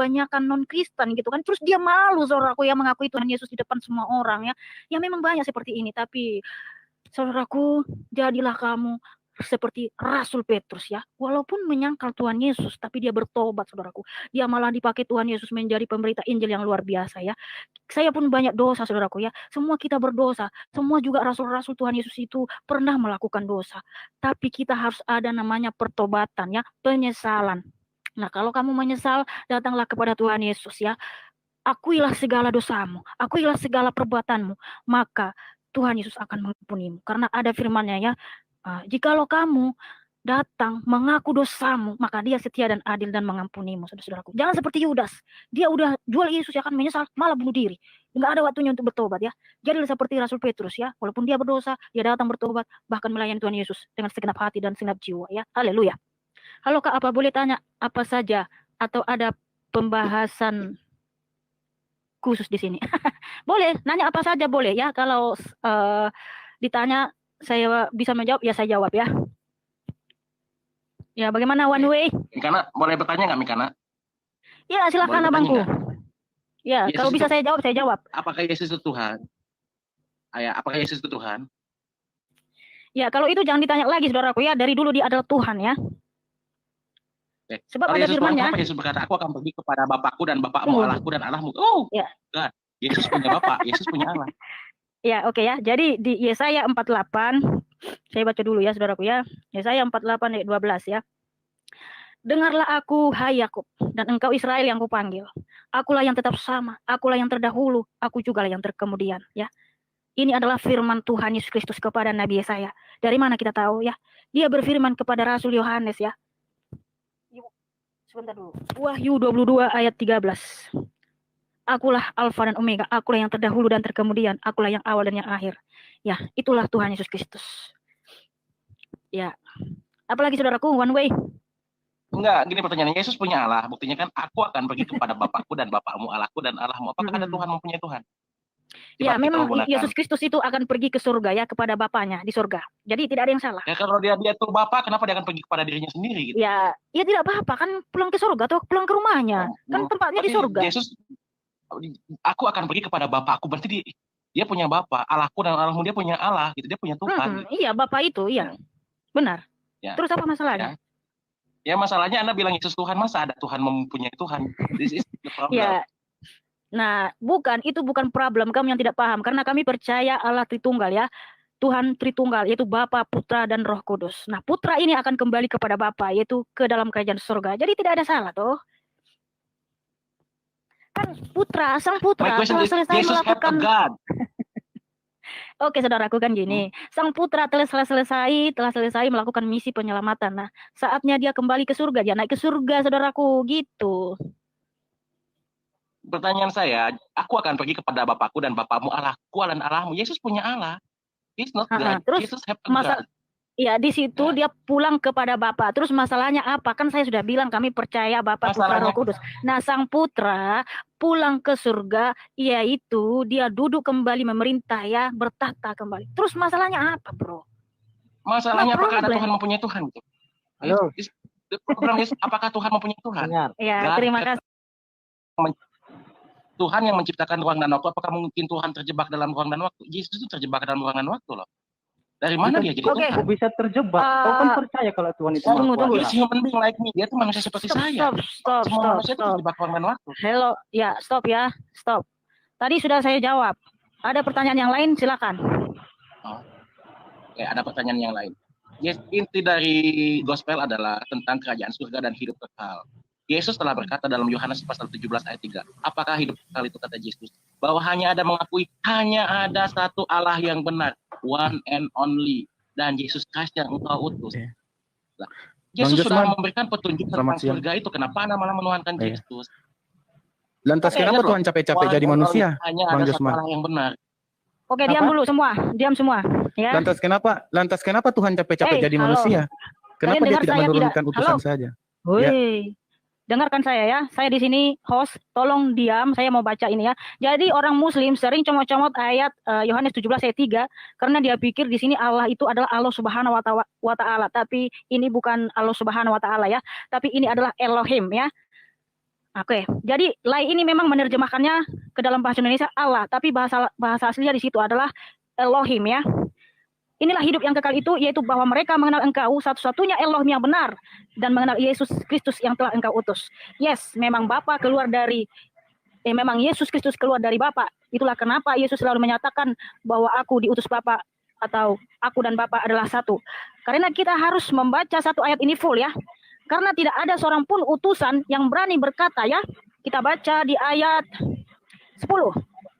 kebanyakan non-Kristen gitu kan. Terus dia malu saudaraku ya mengakui Tuhan Yesus di depan semua orang ya. Ya memang banyak seperti ini, tapi saudaraku, jadilah kamu seperti Rasul Petrus ya. Walaupun menyangkal Tuhan Yesus, tapi dia bertobat saudaraku. Dia malah dipakai Tuhan Yesus menjadi pemberita Injil yang luar biasa ya. Saya pun banyak dosa saudaraku ya. Semua kita berdosa. Semua juga rasul-rasul Tuhan Yesus itu pernah melakukan dosa. Tapi kita harus ada namanya pertobatan ya, penyesalan. Nah, kalau kamu menyesal, datanglah kepada Tuhan Yesus ya. Akuilah segala dosamu, akuilah segala perbuatanmu, maka Tuhan Yesus akan mengampunimu. Karena ada firman-Nya ya, jikalau kamu datang mengaku dosamu, maka dia setia dan adil dan mengampunimu, saudara-saudaraku. Jangan seperti Yudas, dia udah jual Yesus ya kan, menyesal, malah bunuh diri. Enggak ada waktunya untuk bertobat ya. Jadilah seperti Rasul Petrus ya, walaupun dia berdosa, dia datang bertobat, bahkan melayani Tuhan Yesus dengan segenap hati dan segenap jiwa ya. Haleluya. Halo Kak, apa boleh tanya apa saja atau ada pembahasan khusus di sini? Boleh, nanya apa saja boleh ya. Kalau ditanya saya bisa menjawab, ya saya jawab ya. Ya, bagaimana One Way? Mikana, boleh bertanya nggak Mikana? Ya, silakan abangku. Ya, Yesus kalau bisa itu, saya jawab. Apakah Yesus itu Tuhan? Apakah Yesus itu Tuhan? Ya, kalau itu jangan ditanya lagi, saudaraku ya. Dari dulu dia adalah Tuhan ya. Sebab ada firman-Nya. Kenapa Yesus berkata, aku akan pergi kepada Bapakku dan Bapakmu, Allahku dan Allahmu. Oh, ya. God. Yesus punya Bapak, Yesus punya Allah. Ya, oke ya. Jadi di Yesaya 48, saya baca dulu ya, saudaraku ya. Yesaya 48 ayat 12 ya. Dengarlah aku, hai Yakub, dan engkau Israel yang kupanggil. Akulah yang tetap sama, akulah yang terdahulu, aku juga yang terkemudian ya. Ini adalah firman Tuhan Yesus Kristus kepada Nabi Yesaya. Dari mana kita tahu ya? Dia berfirman kepada Rasul Yohanes ya. Sebentar dulu. Wahyu 22 ayat 13. Akulah Alfa dan Omega, akulah yang terdahulu dan terkemudian, akulah yang awal dan yang akhir. Ya, itulah Tuhan Yesus Kristus. Ya. Apalagi saudaraku, One Way? Enggak, gini pertanyaannya, Yesus punya Allah. Buktinya kan aku akan pergi kepada Bapakku dan Bapakmu, Allahku dan Allahmu. Apakah ada Tuhan mempunyai Tuhan? Ya, memang Yesus Kristus itu akan pergi ke surga ya, kepada Bapaknya di surga. Jadi tidak ada yang salah. Ya kalau dia itu Bapak, kenapa dia akan pergi kepada dirinya sendiri gitu? Ya, ya tidak apa-apa, kan pulang ke surga atau pulang ke rumahnya. Kan tempatnya di surga. Yesus, aku akan pergi kepada Bapakku, berarti dia punya Bapak, Allahku dan Allahmu, dia punya Allah gitu, dia punya Tuhan. Iya, Bapak itu, iya. Benar. Ya. Terus apa masalahnya? Ya masalahnya Anda bilang Yesus Tuhan, masa ada Tuhan mempunyai Tuhan? This is the problem. Ya. Nah, itu bukan problem kamu yang tidak paham, karena kami percaya Allah Tritunggal ya. Tuhan Tritunggal, yaitu Bapa, Putra, dan Roh Kudus. Nah, Putra ini akan kembali kepada Bapa, yaitu ke dalam kerajaan surga. Jadi tidak ada salah toh. Kan sang Putra telah selesai melakukan. Oke, saudaraku kan gini, Sang Putra telah selesai melakukan misi penyelamatan. Nah, saatnya dia kembali ke surga, dia naik ke surga, saudaraku, gitu. Pertanyaan saya, aku akan pergi kepada Bapakku dan Bapakmu, Allahku dan Allahmu. Yesus punya Allah. He's not God. Terus Jesus have a God. Ya, di situ dia pulang kepada Bapa. Terus masalahnya apa? Kan saya sudah bilang kami percaya Bapa, Putra, Roh Kudus. Nah, Sang Putra pulang ke surga, yaitu dia duduk kembali memerintah ya, bertahta kembali. Terus masalahnya apa, bro? Masalahnya apakah ada Tuhan mempunyai Tuhan? Halo. Apakah Tuhan mempunyai Tuhan? Ya, terima kasih. Tuhan yang menciptakan ruang dan waktu, apakah mungkin Tuhan terjebak dalam ruang dan waktu? Yesus itu terjebak dalam ruang dan waktu loh. Dari mana dia jadi Tuhan? Kok bisa terjebak? Kau kan percaya kalau Tuhan itu tunggu. Dia human being like me. Dia tuh manusia seperti saya. Stop. Manusia itu terjebak ruang dan waktu. Hello, ya stop. Tadi sudah saya jawab. Ada pertanyaan yang lain, silakan. Oke, ada pertanyaan yang lain. Yes, inti dari gospel adalah tentang kerajaan surga dan hidup kekal. Yesus telah berkata dalam Yohanes pasal 17 ayat 3. Apakah hidup kekal itu, kata Yesus? Bahwa hanya ada satu Allah yang benar, one and only, dan Yesus Kristus yang engkau utus. Nah, Yesus sudah memberikan petunjuk tentang surga itu. Kenapa Anda malah menuhankan Kristus? Lantas kenapa Tuhan capek-capek jadi manusia? Hanya ada satu Allah yang benar. Oke, diam dulu semua. Ya. Lantas kenapa Tuhan capek-capek jadi manusia? Kenapa dia tidak menurunkan utusan saja? Dengarkan saya ya, saya di sini host, tolong diam, saya mau baca ini ya. Jadi orang Muslim sering comot-comot ayat Yohanes 17 ayat 3 karena dia pikir di sini Allah itu adalah Allah Subhanahu wa taala, tapi ini bukan Allah Subhanahu wa taala ya, tapi ini adalah Elohim ya. Oke, jadi lai ini memang menerjemahkannya ke dalam bahasa Indonesia Allah, tapi bahasa aslinya di situ adalah Elohim ya. Inilah hidup yang kekal itu, yaitu bahwa mereka mengenal engkau satu-satunya Elohim yang benar dan mengenal Yesus Kristus yang telah engkau utus. Yes, memang memang Yesus Kristus keluar dari Bapa. Itulah kenapa Yesus selalu menyatakan bahwa aku diutus Bapa atau aku dan Bapa adalah satu. Karena kita harus membaca satu ayat ini full ya. Karena tidak ada seorang pun utusan yang berani berkata ya. Kita baca di ayat 10.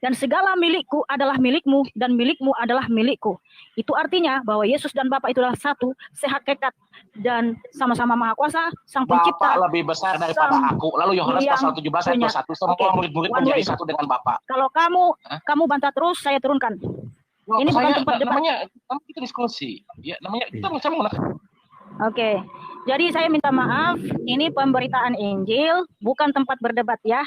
Dan segala milikku adalah milikmu dan milikmu adalah milikku. Itu artinya bahwa Yesus dan Bapa itulah satu, sehakikat dan sama-sama Maha Kuasa, Sang Pencipta. Bapa lebih besar daripada aku. Lalu Yohanes pasal 17 ayat 21, semua murid-murid menjadi satu dengan Bapa. Kalau kamu bantah terus, saya turunkan. Ini bukan tempat debat. Namanya kita diskusi. Ya, namanya kita menggunakan. Oke. Jadi saya minta maaf, ini pemberitaan Injil, bukan tempat berdebat ya.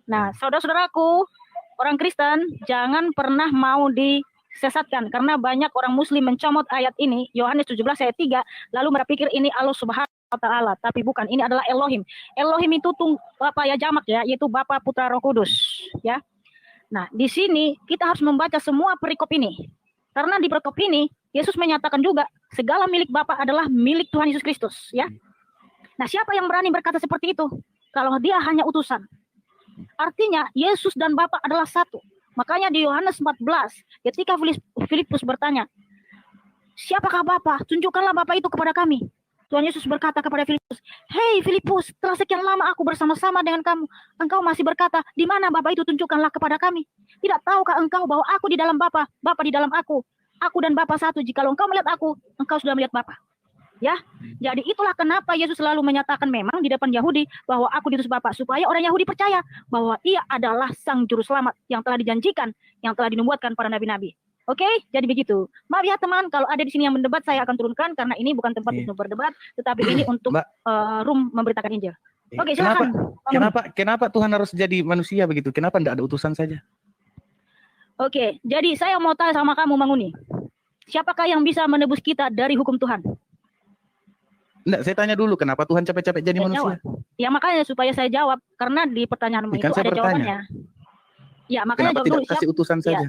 Nah, saudara-saudaraku, orang Kristen jangan pernah mau disesatkan karena banyak orang muslim mencomot ayat ini Yohanes 17 ayat 3 lalu berpikir ini Allah Subhanahu wa taala, tapi bukan, ini adalah Elohim. Elohim itu jamak ya, yaitu Bapa, Putra, Roh Kudus ya. Nah, di sini kita harus membaca semua perikop ini. Karena di perikop ini Yesus menyatakan juga segala milik Bapa adalah milik Tuhan Yesus Kristus ya. Nah, siapa yang berani berkata seperti itu kalau dia hanya utusan? Artinya Yesus dan Bapa adalah satu. Makanya di Yohanes 14 ketika Filipus bertanya, siapakah Bapa? Tunjukkanlah Bapa itu kepada kami. Tuhan Yesus berkata kepada Filipus, hei Filipus, telah sekian lama aku bersama-sama dengan kamu. Engkau masih berkata, di mana Bapa itu, tunjukkanlah kepada kami. Tidak tahukah engkau bahwa aku di dalam Bapa, Bapa di dalam aku dan Bapa satu. Jikalau engkau melihat aku, engkau sudah melihat Bapa. Ya, jadi itulah kenapa Yesus selalu menyatakan memang di depan Yahudi bahwa aku diutus Bapa, supaya orang Yahudi percaya bahwa ia adalah sang juru selamat yang telah dijanjikan, yang telah dinubuatkan para nabi-nabi. Oke, jadi begitu. Maaf ya teman, kalau ada di sini yang mendebat saya akan turunkan karena ini bukan tempat untuk berdebat, tetapi ini untuk room memberitakan Injil. Oke, silakan. Kenapa Tuhan harus jadi manusia begitu? Kenapa tidak ada utusan saja? Oke, jadi saya mau tanya sama kamu Manguni. Siapakah yang bisa menebus kita dari hukum Tuhan? Enggak, saya tanya dulu kenapa Tuhan capek-capek jadi manusia? Ya makanya supaya saya jawab karena di pertanyaanmu itu ada jawabannya. Ya makanya kenapa jawab tidak kasih utusan saja?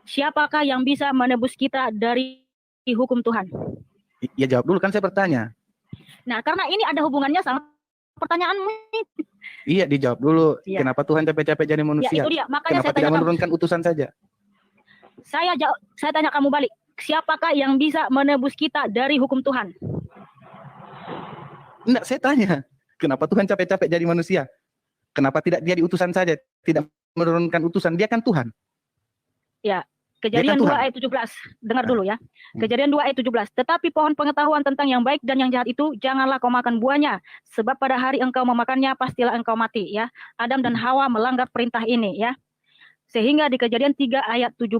Siapakah yang bisa menebus kita dari hukum Tuhan? Ya jawab dulu, kan saya bertanya. Nah karena ini ada hubungannya sama pertanyaanmu. Iya, dijawab dulu. Ya. Kenapa Tuhan capek-capek jadi manusia? Ya, itu dia. Makanya kenapa tidak menurunkan utusan saja? Saya tanya kamu balik. Siapakah yang bisa menebus kita dari hukum Tuhan? Enggak, saya tanya. Kenapa Tuhan capek-capek jadi manusia? Kenapa tidak dia diutusan saja? Tidak menurunkan utusan. Dia kan Tuhan. Ya, Kejadian 2 ayat 17. Dengar dulu ya. Kejadian 2 ayat 17. Tetapi pohon pengetahuan tentang yang baik dan yang jahat itu janganlah kau makan buahnya. Sebab pada hari engkau memakannya pastilah engkau mati ya. Adam dan Hawa melanggar perintah ini ya. Sehingga di Kejadian 3 ayat 17.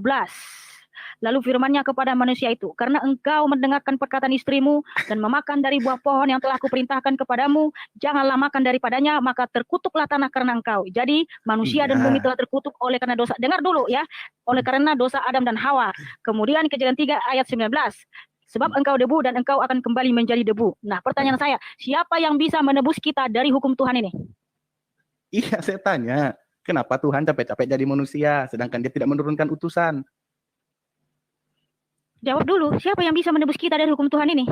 Lalu firman-Nya kepada manusia itu, karena engkau mendengarkan perkataan istrimu dan memakan dari buah pohon yang telah kuperintahkan kepadamu, janganlah makan daripadanya, maka terkutuklah tanah karena engkau. Jadi manusia dan bumi telah terkutuk oleh karena dosa. Dengar dulu ya, oleh karena dosa Adam dan Hawa. Kemudian Kejadian 3 ayat 19. Sebab engkau debu dan engkau akan kembali menjadi debu. Nah pertanyaan saya, siapa yang bisa menebus kita dari hukum Tuhan ini? Iya, saya tanya. Kenapa Tuhan capek-capek jadi manusia, sedangkan dia tidak menurunkan utusan? Jawab dulu, siapa yang bisa menebus kita dari hukum Tuhan ini?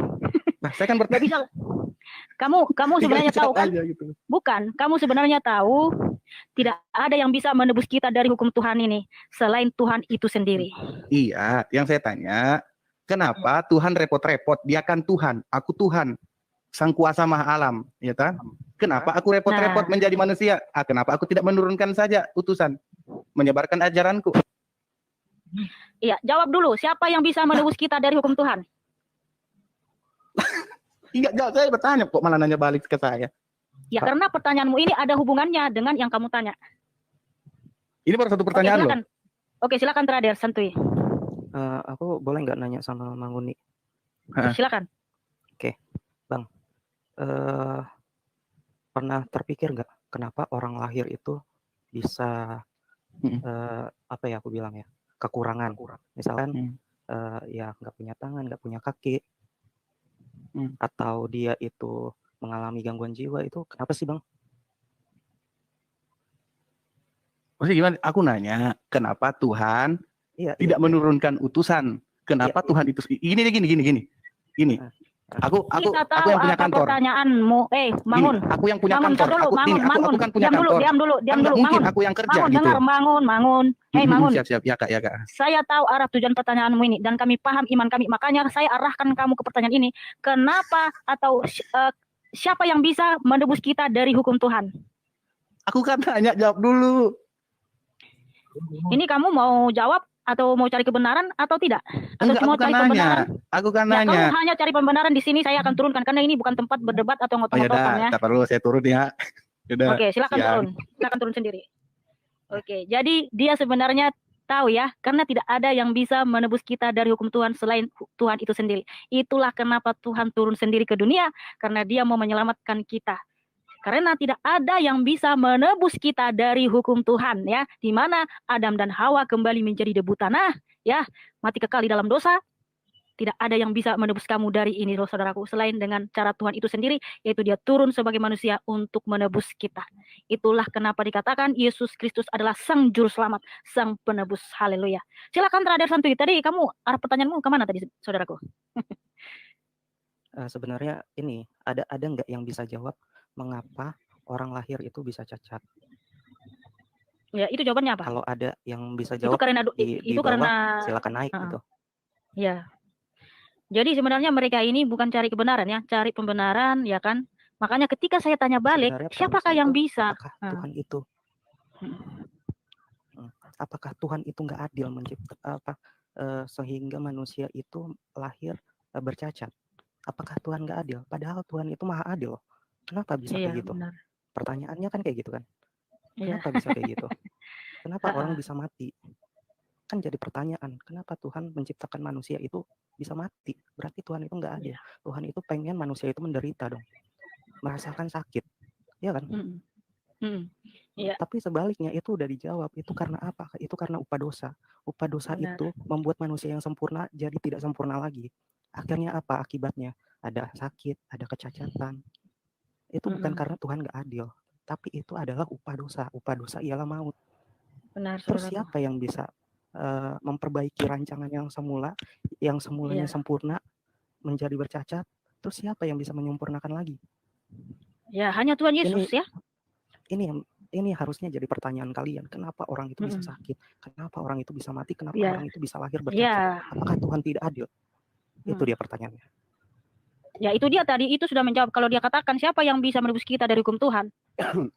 Nah, saya kan bertanya. Bisa. Kamu sebenarnya tahu kan? Gitu. Bukan, kamu sebenarnya tahu tidak ada yang bisa menebus kita dari hukum Tuhan ini selain Tuhan itu sendiri. Iya, yang saya tanya, kenapa Tuhan repot-repot? Dia kan Tuhan, aku Tuhan, Sang Kuasa Maha Alam, ya kan? Kenapa aku repot-repot menjadi manusia? Kenapa aku tidak menurunkan saja utusan, menyebarkan ajaranku? Iya, jawab dulu. Siapa yang bisa menebus kita dari hukum Tuhan? Iya, saya bertanya kok malah nanya balik ke saya. Ya, karena pertanyaanmu ini ada hubungannya dengan yang kamu tanya. Ini baru satu pertanyaan loh. Oke, silakan terakhir, santuy. Aku boleh nggak nanya sama Manguni? Silakan. Oke, Bang. Pernah terpikir nggak kenapa orang lahir itu bisa apa ya aku bilang ya? Kekurangan, misalkan ya nggak punya tangan, nggak punya kaki, atau dia itu mengalami gangguan jiwa, itu kenapa sih Bang? Maksudnya gimana? Aku nanya, kenapa Tuhan Iya, tidak iya. menurunkan utusan? Kenapa Iya. Tuhan itu gini. Ini. Aku Kita tahu yang punya apa kantor. pertanyaanmu. Gini, Bangun. aku yang punya Bangun, kantor. tar dulu, bangun, Aku kan punya Diam dulu, kantor. diam dulu, Kan diam nggak dulu. mungkin Bangun. aku yang kerja Bangun, gitu. dengar, bangun. Bangun. Siap, ya kak. Saya tahu arah tujuan pertanyaanmu ini dan kami paham iman kami. Makanya saya arahkan kamu ke pertanyaan ini. Kenapa atau siapa yang bisa menebus kita dari hukum Tuhan? Aku kan tanya, jawab dulu. Ini kamu mau jawab atau mau cari kebenaran atau tidak? Atau Enggak, cuma aku kan cari nanya. pembenaran? Aku kan Ya, nanya. kalau hanya cari pembenaran di sini saya akan turunkan karena ini bukan tempat berdebat atau Oh ya ngotot-ngototan ya. tar dulu, saya turun ya. Yaudah, Oke, silakan siang. turun. Silakan turun sendiri. Oke, jadi dia sebenarnya tahu ya, karena tidak ada yang bisa menebus kita dari hukum Tuhan selain Tuhan itu sendiri. Itulah kenapa Tuhan turun sendiri ke dunia, karena dia mau menyelamatkan kita. Karena tidak ada yang bisa menebus kita dari hukum Tuhan ya, di mana Adam dan Hawa kembali menjadi debu tanah ya, mati kekal di dalam dosa. Tidak ada yang bisa menebus kamu dari ini loh saudaraku, selain dengan cara Tuhan itu sendiri, yaitu dia turun sebagai manusia untuk menebus kita. Itulah kenapa dikatakan Yesus Kristus adalah sang juru selamat, sang penebus. Haleluya. Silakan Rader Santuy, tadi kamu arah pertanyaanmu kemana tadi saudaraku? Sebenarnya ini ada nggak yang bisa jawab mengapa orang lahir itu bisa cacat? Ya, itu jawabannya apa? Kalau ada yang bisa Itu jawab karena di itu bawah, karena silakan naik gitu. ya. Jadi sebenarnya mereka ini bukan cari kebenaran ya, cari pembenaran ya kan. Makanya ketika saya tanya balik, Sebenarnya siapakah premisnya yang itu, bisa? apakah Tuhan itu apakah Tuhan itu nggak adil sehingga manusia itu lahir bercacat? Apakah Tuhan nggak adil? Padahal Tuhan itu maha adil loh. Kenapa bisa Iya, kayak gitu? benar. Pertanyaannya kan kayak gitu kan. Iya. Kenapa bisa kayak gitu? Kenapa orang bisa mati? Kan jadi pertanyaan, kenapa Tuhan menciptakan manusia itu bisa mati? Berarti Tuhan itu nggak adil. Tuhan itu pengen manusia itu menderita dong, merasakan sakit, ya kan? Iya. Tapi sebaliknya itu udah dijawab. Itu karena apa? Itu karena upah dosa. Upah dosa Benar. itu membuat manusia yang sempurna jadi tidak sempurna lagi. Akhirnya apa akibatnya? Ada sakit, ada kecacatan. Itu bukan karena Tuhan nggak adil, tapi itu adalah upah dosa. Upah dosa ialah maut. Benar, Terus saudaraku. siapa yang bisa memperbaiki rancangan yang semulanya sempurna menjadi bercacat? Terus siapa yang bisa menyempurnakan lagi? Ya, hanya Tuhan Yesus ya. Ini harusnya jadi pertanyaan kalian. Kenapa orang itu bisa sakit? Kenapa orang itu bisa mati? Kenapa orang itu bisa lahir bercacat? Apakah Tuhan tidak adil? Itu dia pertanyaannya. Ya, itu dia tadi, itu sudah menjawab. Kalau dia katakan siapa yang bisa menebus kita dari hukum Tuhan?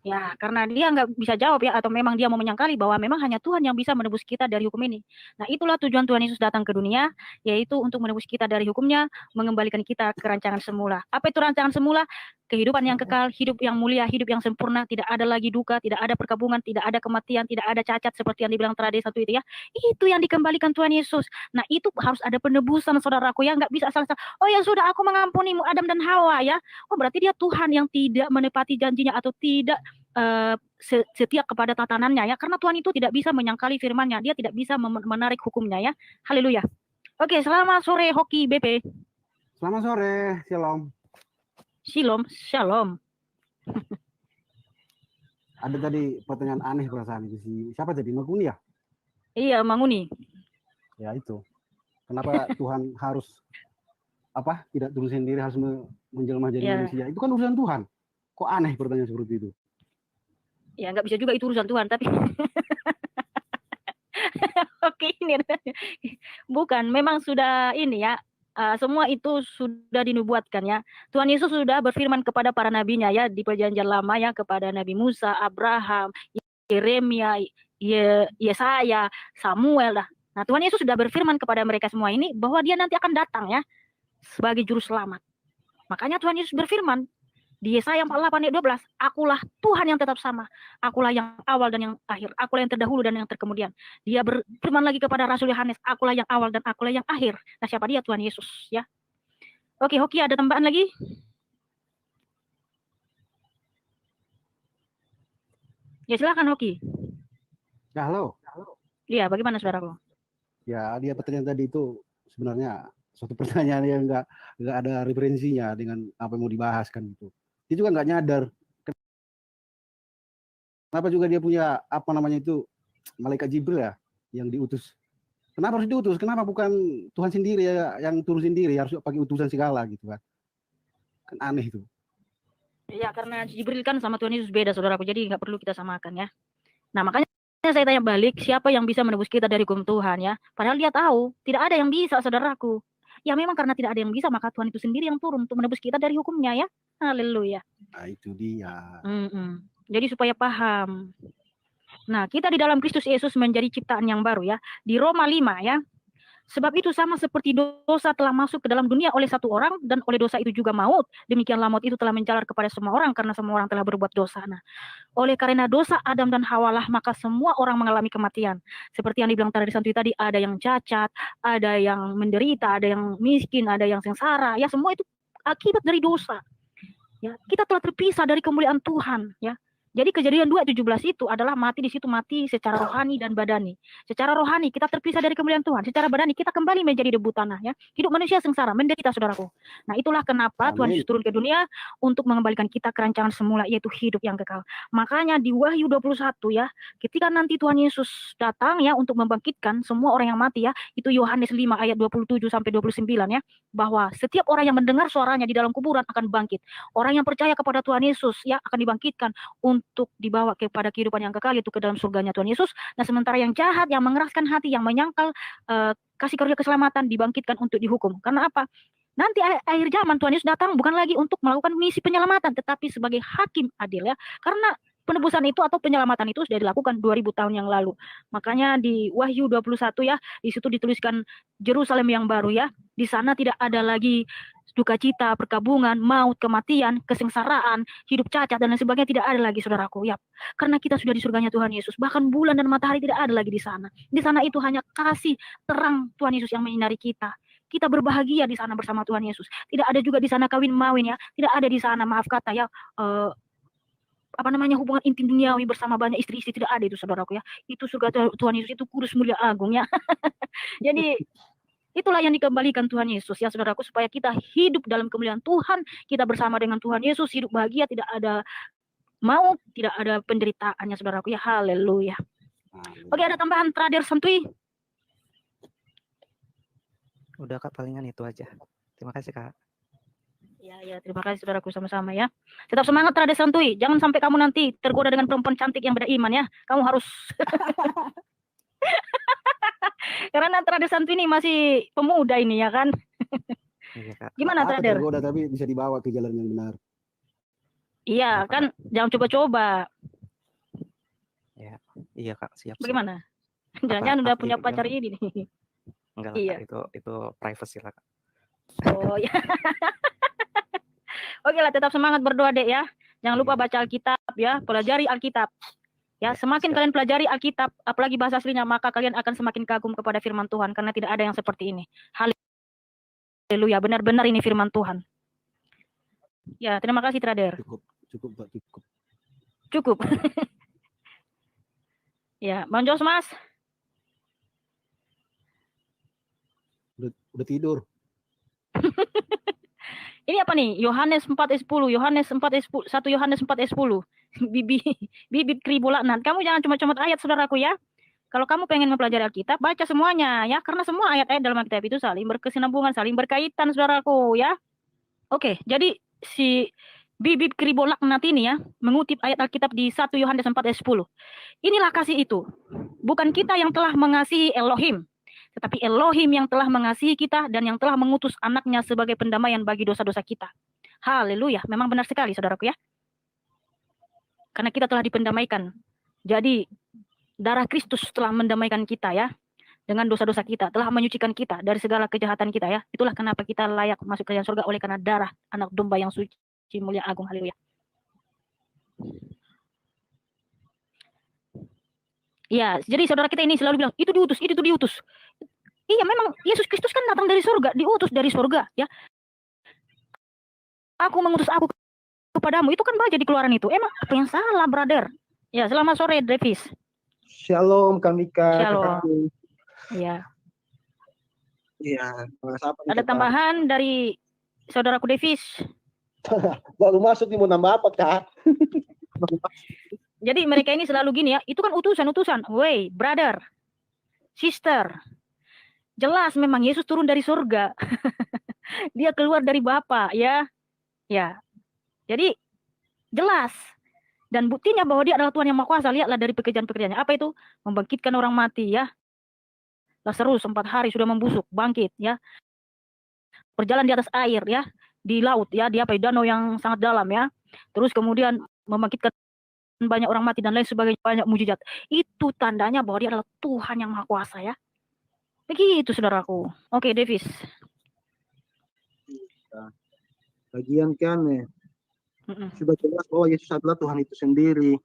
Ya, karena dia nggak bisa jawab ya, atau memang dia mau menyangkali bahwa memang hanya Tuhan yang bisa menebus kita dari hukum ini. Nah, itulah tujuan Tuhan Yesus datang ke dunia, yaitu untuk menebus kita dari hukumnya, mengembalikan kita ke rancangan semula. Apa itu rancangan semula? Kehidupan yang kekal, hidup yang mulia, hidup yang sempurna, tidak ada lagi duka, tidak ada perkabungan, tidak ada kematian, tidak ada cacat seperti yang dibilang Trade satu itu ya. Itu yang dikembalikan Tuhan Yesus. Nah, itu harus ada penebusan saudaraku ya, nggak bisa asal-asal. Oh ya sudah, aku mengampunimu Adam dan Hawa ya. Oh berarti dia Tuhan yang tidak menepati janjinya atau tidak setia kepada tatanannya ya, karena Tuhan itu tidak bisa menyangkali firman-Nya, dia tidak bisa menarik hukumnya ya. Haleluya. Oke, selamat sore Hoki BP. Selamat sore, Shalom. Shalom. Ada tadi pertanyaan aneh perasaan itu siapa tadi, Manguni ya? Iya, Manguni. Ya itu. Kenapa Tuhan harus tidak turun sendiri, harus menjelma jadi manusia? Itu kan urusan Tuhan. Kok aneh pertanyaan seperti itu? Ya nggak bisa juga, itu urusan Tuhan, tapi oke, ini bukan, memang sudah ini ya, semua itu sudah dinubuatkan ya. Tuhan Yesus sudah berfirman kepada para nabinya ya, di perjanjian lama ya, kepada Nabi Musa, Abraham, Yeremia, Yesaya, Samuel dah. Nah, Tuhan Yesus sudah berfirman kepada mereka semua ini bahwa dia nanti akan datang ya sebagai juru selamat. Makanya Tuhan Yesus berfirman di Yesaya 48 ayat 12, akulah Tuhan yang tetap sama. Akulah yang awal dan yang akhir. Akulah yang terdahulu dan yang terkemudian. Dia berfirman lagi kepada Rasul Yohanes, akulah yang awal dan akulah yang akhir. Nah, siapa dia? Tuhan Yesus ya. Oke, Hoki, ada tambahan lagi? Ya silakan Hoki. Ya, halo. Iya, bagaimana saudaraku? Ya, dia pertanyaan tadi itu sebenarnya suatu pertanyaan yang nggak ada referensinya dengan apa yang mau dibahas kan gitu. Dia juga nggak nyadar kenapa juga dia punya malaikat Jibril ya yang diutus. Kenapa harus diutus? Kenapa bukan Tuhan sendiri ya yang turun sendiri, harus pakai utusan segala gitu kan? Kan aneh itu. Ya, karena Jibril kan sama Tuhan Yesus beda, saudaraku. Jadi nggak perlu kita samakan ya. Nah, makanya saya tanya balik, siapa yang bisa menebus kita dari hukum Tuhan ya? Padahal dia tahu, tidak ada yang bisa, saudaraku. Ya memang karena tidak ada yang bisa, maka Tuhan itu sendiri yang turun untuk menebus kita dari hukumnya ya. Haleluya. Nah, itu dia. Jadi supaya paham. Nah, kita di dalam Kristus Yesus menjadi ciptaan yang baru ya. Di Roma 5 ya. Sebab itu sama seperti dosa telah masuk ke dalam dunia oleh satu orang dan oleh dosa itu juga maut. Demikianlah maut itu telah menjalar kepada semua orang karena semua orang telah berbuat dosa. Nah, oleh karena dosa Adam dan Hawa lah maka semua orang mengalami kematian. Seperti yang dibilang tadi Santuy tadi, ada yang cacat, ada yang menderita, ada yang miskin, ada yang sengsara. Ya semua itu akibat dari dosa. Ya, kita telah terpisah dari kemuliaan Tuhan ya. Jadi Kejadian 2:17 itu adalah mati di situ, mati secara rohani dan badani. Secara rohani kita terpisah dari kemuliaan Tuhan, secara badani kita kembali menjadi debu tanah ya. Hidup manusia sengsara, menderita saudaraku. Nah, itulah kenapa Tuhan Yesus turun ke dunia untuk mengembalikan kita ke rancangan semula, yaitu hidup yang kekal. Makanya di Wahyu 21 ya, ketika nanti Tuhan Yesus datang ya untuk membangkitkan semua orang yang mati ya, itu Yohanes 5 ayat 27 sampai 29 ya, bahwa setiap orang yang mendengar suaranya di dalam kuburan akan bangkit. Orang yang percaya kepada Tuhan Yesus ya akan dibangkitkan untuk dibawa kepada kehidupan yang kekal, itu ke dalam surganya Tuhan Yesus. Nah, sementara yang jahat, yang mengeraskan hati, yang menyangkal kasih karunia keselamatan dibangkitkan untuk dihukum. Karena apa? Nanti akhir zaman Tuhan Yesus datang bukan lagi untuk melakukan misi penyelamatan, tetapi sebagai hakim adil ya. Karena penebusan itu atau penyelamatan itu sudah dilakukan 2000 tahun yang lalu. Makanya di Wahyu 21 ya, di situ dituliskan Yerusalem yang baru ya. Di sana tidak ada lagi duka cita, perkabungan, maut, kematian, kesengsaraan, hidup cacat dan lain sebagainya, tidak ada lagi saudaraku. Ya, karena kita sudah di surganya Tuhan Yesus. Bahkan bulan dan matahari tidak ada lagi di sana. Di sana itu hanya kasih terang Tuhan Yesus yang menyinari kita. Kita berbahagia di sana bersama Tuhan Yesus. Tidak ada juga di sana kawin mawin ya. Tidak ada di sana, maaf kata ya, hubungan intim duniawi bersama banyak istri-istri, tidak ada itu saudaraku ya. Itu surga Tuhan Yesus, itu kudus mulia agung ya. Jadi itulah yang dikembalikan Tuhan Yesus ya saudaraku, supaya kita hidup dalam kemuliaan Tuhan, kita bersama dengan Tuhan Yesus, hidup bahagia, tidak ada maut, tidak ada penderitaannya saudaraku ya. Haleluya. Oke, ada tambahan terakhir Santuy? Udah Kak, palingan itu aja. Terima kasih Kak. Ya, terima kasih saudaraku, sama-sama ya. Tetap semangat terhadap Santuy. Jangan sampai kamu nanti tergoda dengan perempuan cantik yang beriman ya. Kamu harus karena terhadap Santuy ini masih pemuda ini ya kan. Iya Kak. Gimana terhadap? Tergoda tapi bisa dibawa ke jalan yang benar. Iya kan, jangan coba-coba. Ya, iya Kak, siap. Bagaimana? Jangan-jangan udah punya pacar ini nih. Enggak lah Iya. Kak, itu privacy lah Kak. Oh ya. Oke lah, tetap semangat berdoa dek ya. Jangan lupa baca Alkitab ya, pelajari Alkitab. Ya, semakin kalian pelajari Alkitab, apalagi bahasa aslinya, maka kalian akan semakin kagum kepada firman Tuhan, karena tidak ada yang seperti ini. Haleluya, benar-benar ini firman Tuhan. Ya, terima kasih Trader. Cukup Pak, cukup. Cukup. Ya, Bang Jos Mas. Udah tidur. Ini apa nih? Yohanes 4:10, Yohanes 4:10, 1 Yohanes 4:10. Bibit kribolaknan. Kamu jangan cuma comot ayat saudaraku ya. Kalau kamu pengen mempelajari Alkitab, baca semuanya ya, karena semua ayat-ayat dalam Alkitab itu saling berkesinambungan, saling berkaitan saudaraku ya. Oke, jadi si bibit kribolaknat ini ya, mengutip ayat Alkitab di 1 Yohanes 4:10. Inilah kasih itu. Bukan kita yang telah mengasihi Elohim, tetapi Elohim yang telah mengasihi kita dan yang telah mengutus anaknya sebagai pendamaian bagi dosa-dosa kita. Haleluya, memang benar sekali saudaraku ya. Karena kita telah dipendamaikan. Jadi darah Kristus telah mendamaikan kita ya. Dengan dosa-dosa kita, telah menyucikan kita dari segala kejahatan kita ya. Itulah kenapa kita layak masuk ke surga, oleh karena darah anak domba yang suci, mulia, agung. Haleluya. Ya, jadi saudara kita ini selalu bilang, itu diutus, itu diutus. Iya, memang Yesus Kristus kan datang dari surga, diutus dari surga ya. Aku mengutus aku kepadamu, itu kan baca di Keluaran itu. Emang apa yang salah, brother? Ya, selamat sore, Davis. Shalom, Kamika. Shalom. Iya. Iya. Ada tambahan dari saudaraku Davis? Baru masuk nih, mau nambah apa, Kak? Jadi mereka ini selalu gini ya, itu kan utusan-utusan. Wey, brother, sister, jelas memang Yesus turun dari surga. Dia keluar dari Bapa, ya. Ya. Jadi jelas. Dan buktinya bahwa dia adalah Tuhan yang Maha Kuasa. Lihatlah dari pekerjaan-pekerjaannya. Apa itu? Membangkitkan orang mati, ya. Lazarus 4 hari sudah membusuk, bangkit, ya. Berjalan di atas air, ya. Di laut, ya. Di danau yang sangat dalam, ya. Terus kemudian membangkitkan banyak orang mati dan lain sebagainya, banyak mujizat. Itu tandanya bahwa dia adalah Tuhan yang Maha Kuasa, ya. Begitu, saudaraku. Oke, Davis. Bagian kan sudah jelas bahwa Yesus adalah Tuhan itu sendiri.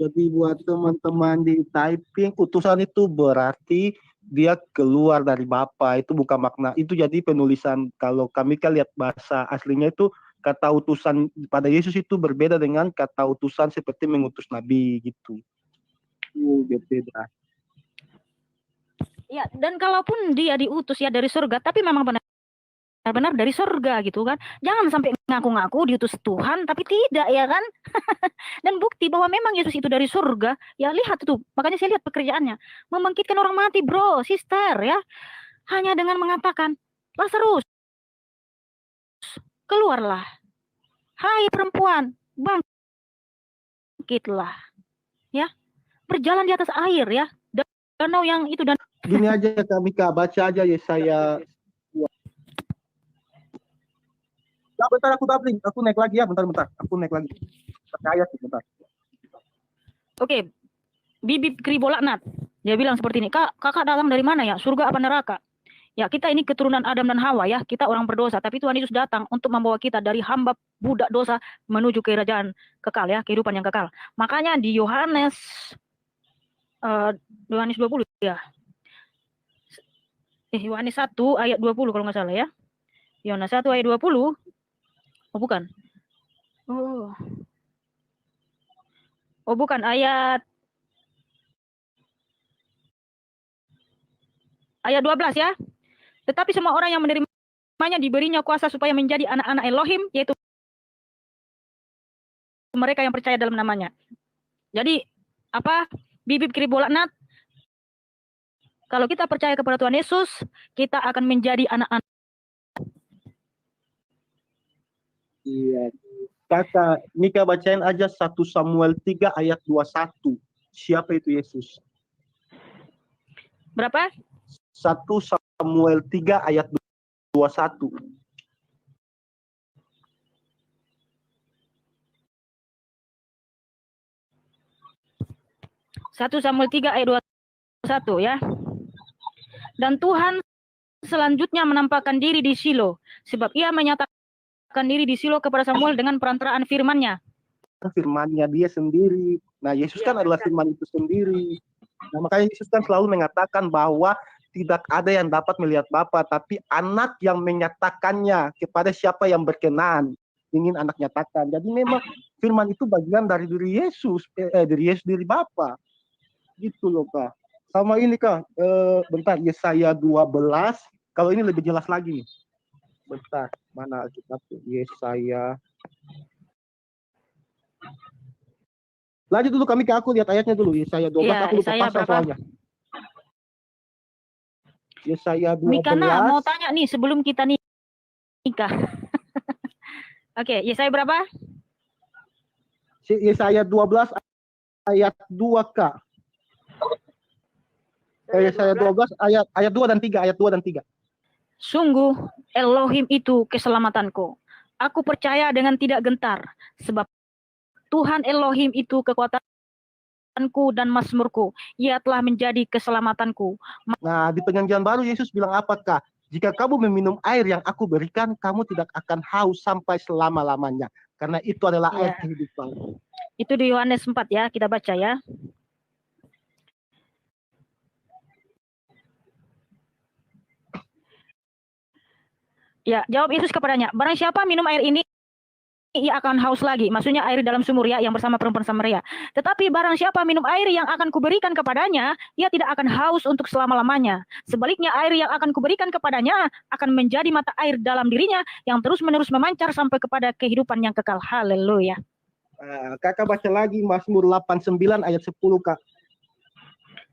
Jadi buat teman-teman di typing, utusan itu berarti dia keluar dari Bapa, itu bukan makna. Itu jadi penulisan, kalau kami kan lihat bahasa aslinya itu kata utusan pada Yesus itu berbeda dengan kata utusan seperti mengutus nabi gitu. Beda. Ya, dan kalaupun dia diutus ya dari surga, tapi memang benar-benar dari surga gitu kan. Jangan sampai ngaku-ngaku diutus Tuhan, tapi tidak, ya kan. Dan bukti bahwa memang Yesus itu dari surga, ya lihat itu. Makanya saya lihat pekerjaannya. Membangkitkan orang mati, bro, sister, ya. Hanya dengan mengatakan, Lazarus, keluarlah. Hai perempuan, bangkitlah. Ya, berjalan di atas air, ya. Danau yang itu dan Gini aja kami baca aja Yesaya. Ya, bentar aku doubling, aku naik lagi ya, bentar. Aku naik lagi. Percaya sih, bentar. Oke. Bibit Kribolaknat. Dia bilang seperti ini, kakak datang dari mana ya? Surga apa neraka? Ya, kita ini keturunan Adam dan Hawa ya. Kita orang berdosa, tapi Tuhan Yesus datang untuk membawa kita dari hamba budak dosa menuju kerajaan kekal ya, kehidupan yang kekal. Makanya di Yohanes 20 ya. Yohanes 1 ayat 20 kalau nggak salah ya. Yohanes 1 ayat 20. Oh bukan. Oh bukan, ayat 12 ya. Tetapi semua orang yang menerimanya diberinya kuasa supaya menjadi anak-anak Elohim, yaitu mereka yang percaya dalam namanya. Jadi apa? Bibit Kribolaknat, kalau kita percaya kepada Tuhan Yesus, kita akan menjadi anak-anak. Iya. Kakak, Mika bacain aja 1 Samuel 3 ayat 21. Siapa itu Yesus? Berapa? 1 Samuel 3 ayat 21. Satu Samuel 3 ayat 21 ya. Dan Tuhan selanjutnya menampakkan diri di Shilo, sebab ia menyatakan diri di Shilo kepada Samuel dengan perantaraan firman-Nya. Firman-Nya dia sendiri. Nah, Yesus kan adalah firman itu sendiri. Nah, makanya Yesus kan selalu mengatakan bahwa tidak ada yang dapat melihat Bapa, tapi anak yang menyatakannya kepada siapa yang berkenan ingin anak nyatakan. Jadi memang firman itu bagian dari diri Yesus, dari Bapa. Gitu loh, Kak. Sama ini, Kak. Bentar, Yesaya 12. Kalau ini lebih jelas lagi nih. Bentar, mana kita tuh? Yesaya. Lanjut dulu kami ke aku lihat ayatnya dulu. Yesaya 12 Ya, aku lupa pasal soalnya. Yesaya 12. Mikana mau tanya nih sebelum kita nikah. Oke, Yesaya berapa? Yesaya 12 ayat 2, Kak. Yesaya 12 ayat 2 dan 3, ayat 2 dan 3. Sungguh Elohim itu keselamatanku. Aku percaya dengan tidak gentar, sebab Tuhan Elohim itu kekuatanku dan mazmurku. Ia telah menjadi keselamatanku. Nah, di Perjanjian Baru Yesus bilang apakah? Jika kamu meminum air yang aku berikan, kamu tidak akan haus sampai selama-lamanya. Karena itu adalah air kehidupan. Itu di Yohanes 4 ya, kita baca ya. Ya, jawab Yesus kepadanya, barang siapa minum air ini ia akan haus lagi. Maksudnya air dalam sumur ya, yang bersama perempuan Samaria. Tetapi barang siapa minum air yang akan kuberikan kepadanya, ia tidak akan haus untuk selama-lamanya. Sebaliknya air yang akan kuberikan kepadanya akan menjadi mata air dalam dirinya yang terus-menerus memancar sampai kepada kehidupan yang kekal. Haleluya. Kakak baca lagi Mazmur 89 ayat 10, Kak.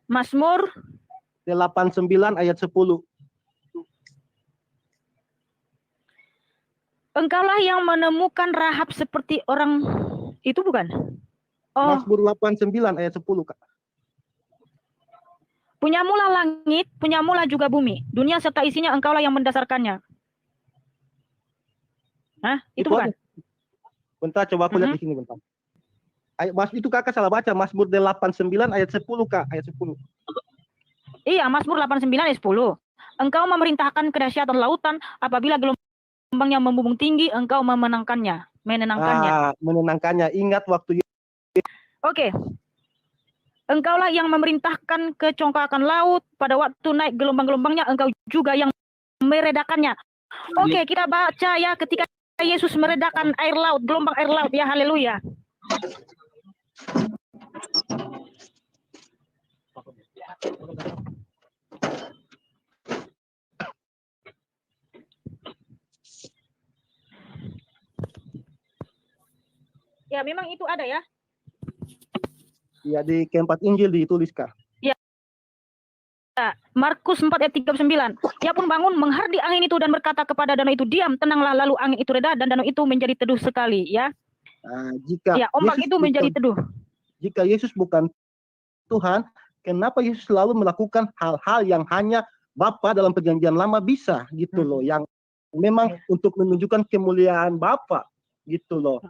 Mazmur 89 ayat 10. Engkaulah yang menemukan Rahab seperti orang itu, bukan? Oh, Mazmur 89 ayat 10, Kak. punya mula langit, punya mula juga bumi. Dunia serta isinya engkaulah yang mendasarkannya. Hah? Itu bukan? Bentar, coba aku lihat di sini bentar. Mas, itu Kakak salah baca. Mazmur 89 ayat 10, Kak. Ayat 10. Iya, Mazmur 89 ayat 10. Engkau memerintahkan kedahsyatan lautan, apabila gelombangnya membumbung tinggi, engkau menenangkannya. Menenangkannya. Ingat waktu. Oke. Engkaulah yang memerintahkan kecongkakan laut, pada waktu naik gelombang-gelombangnya, engkau juga yang meredakannya. Oke, kita baca ya ketika Yesus meredakan air laut, gelombang air laut ya, haleluya. Ya, memang itu ada ya. Ya, di keempat Injil ditulis, Kak. Ya. Markus 4 ayat 39. Ia pun bangun menghardik angin itu dan berkata kepada danau itu, diam, tenanglah, lalu angin itu reda dan danau itu menjadi teduh sekali, ya. Jika ombak Yesus itu menjadi teduh. Jika Yesus bukan Tuhan, kenapa Yesus selalu melakukan hal-hal yang hanya Bapa dalam perjanjian lama bisa gitu loh, yang memang untuk menunjukkan kemuliaan Bapa gitu loh.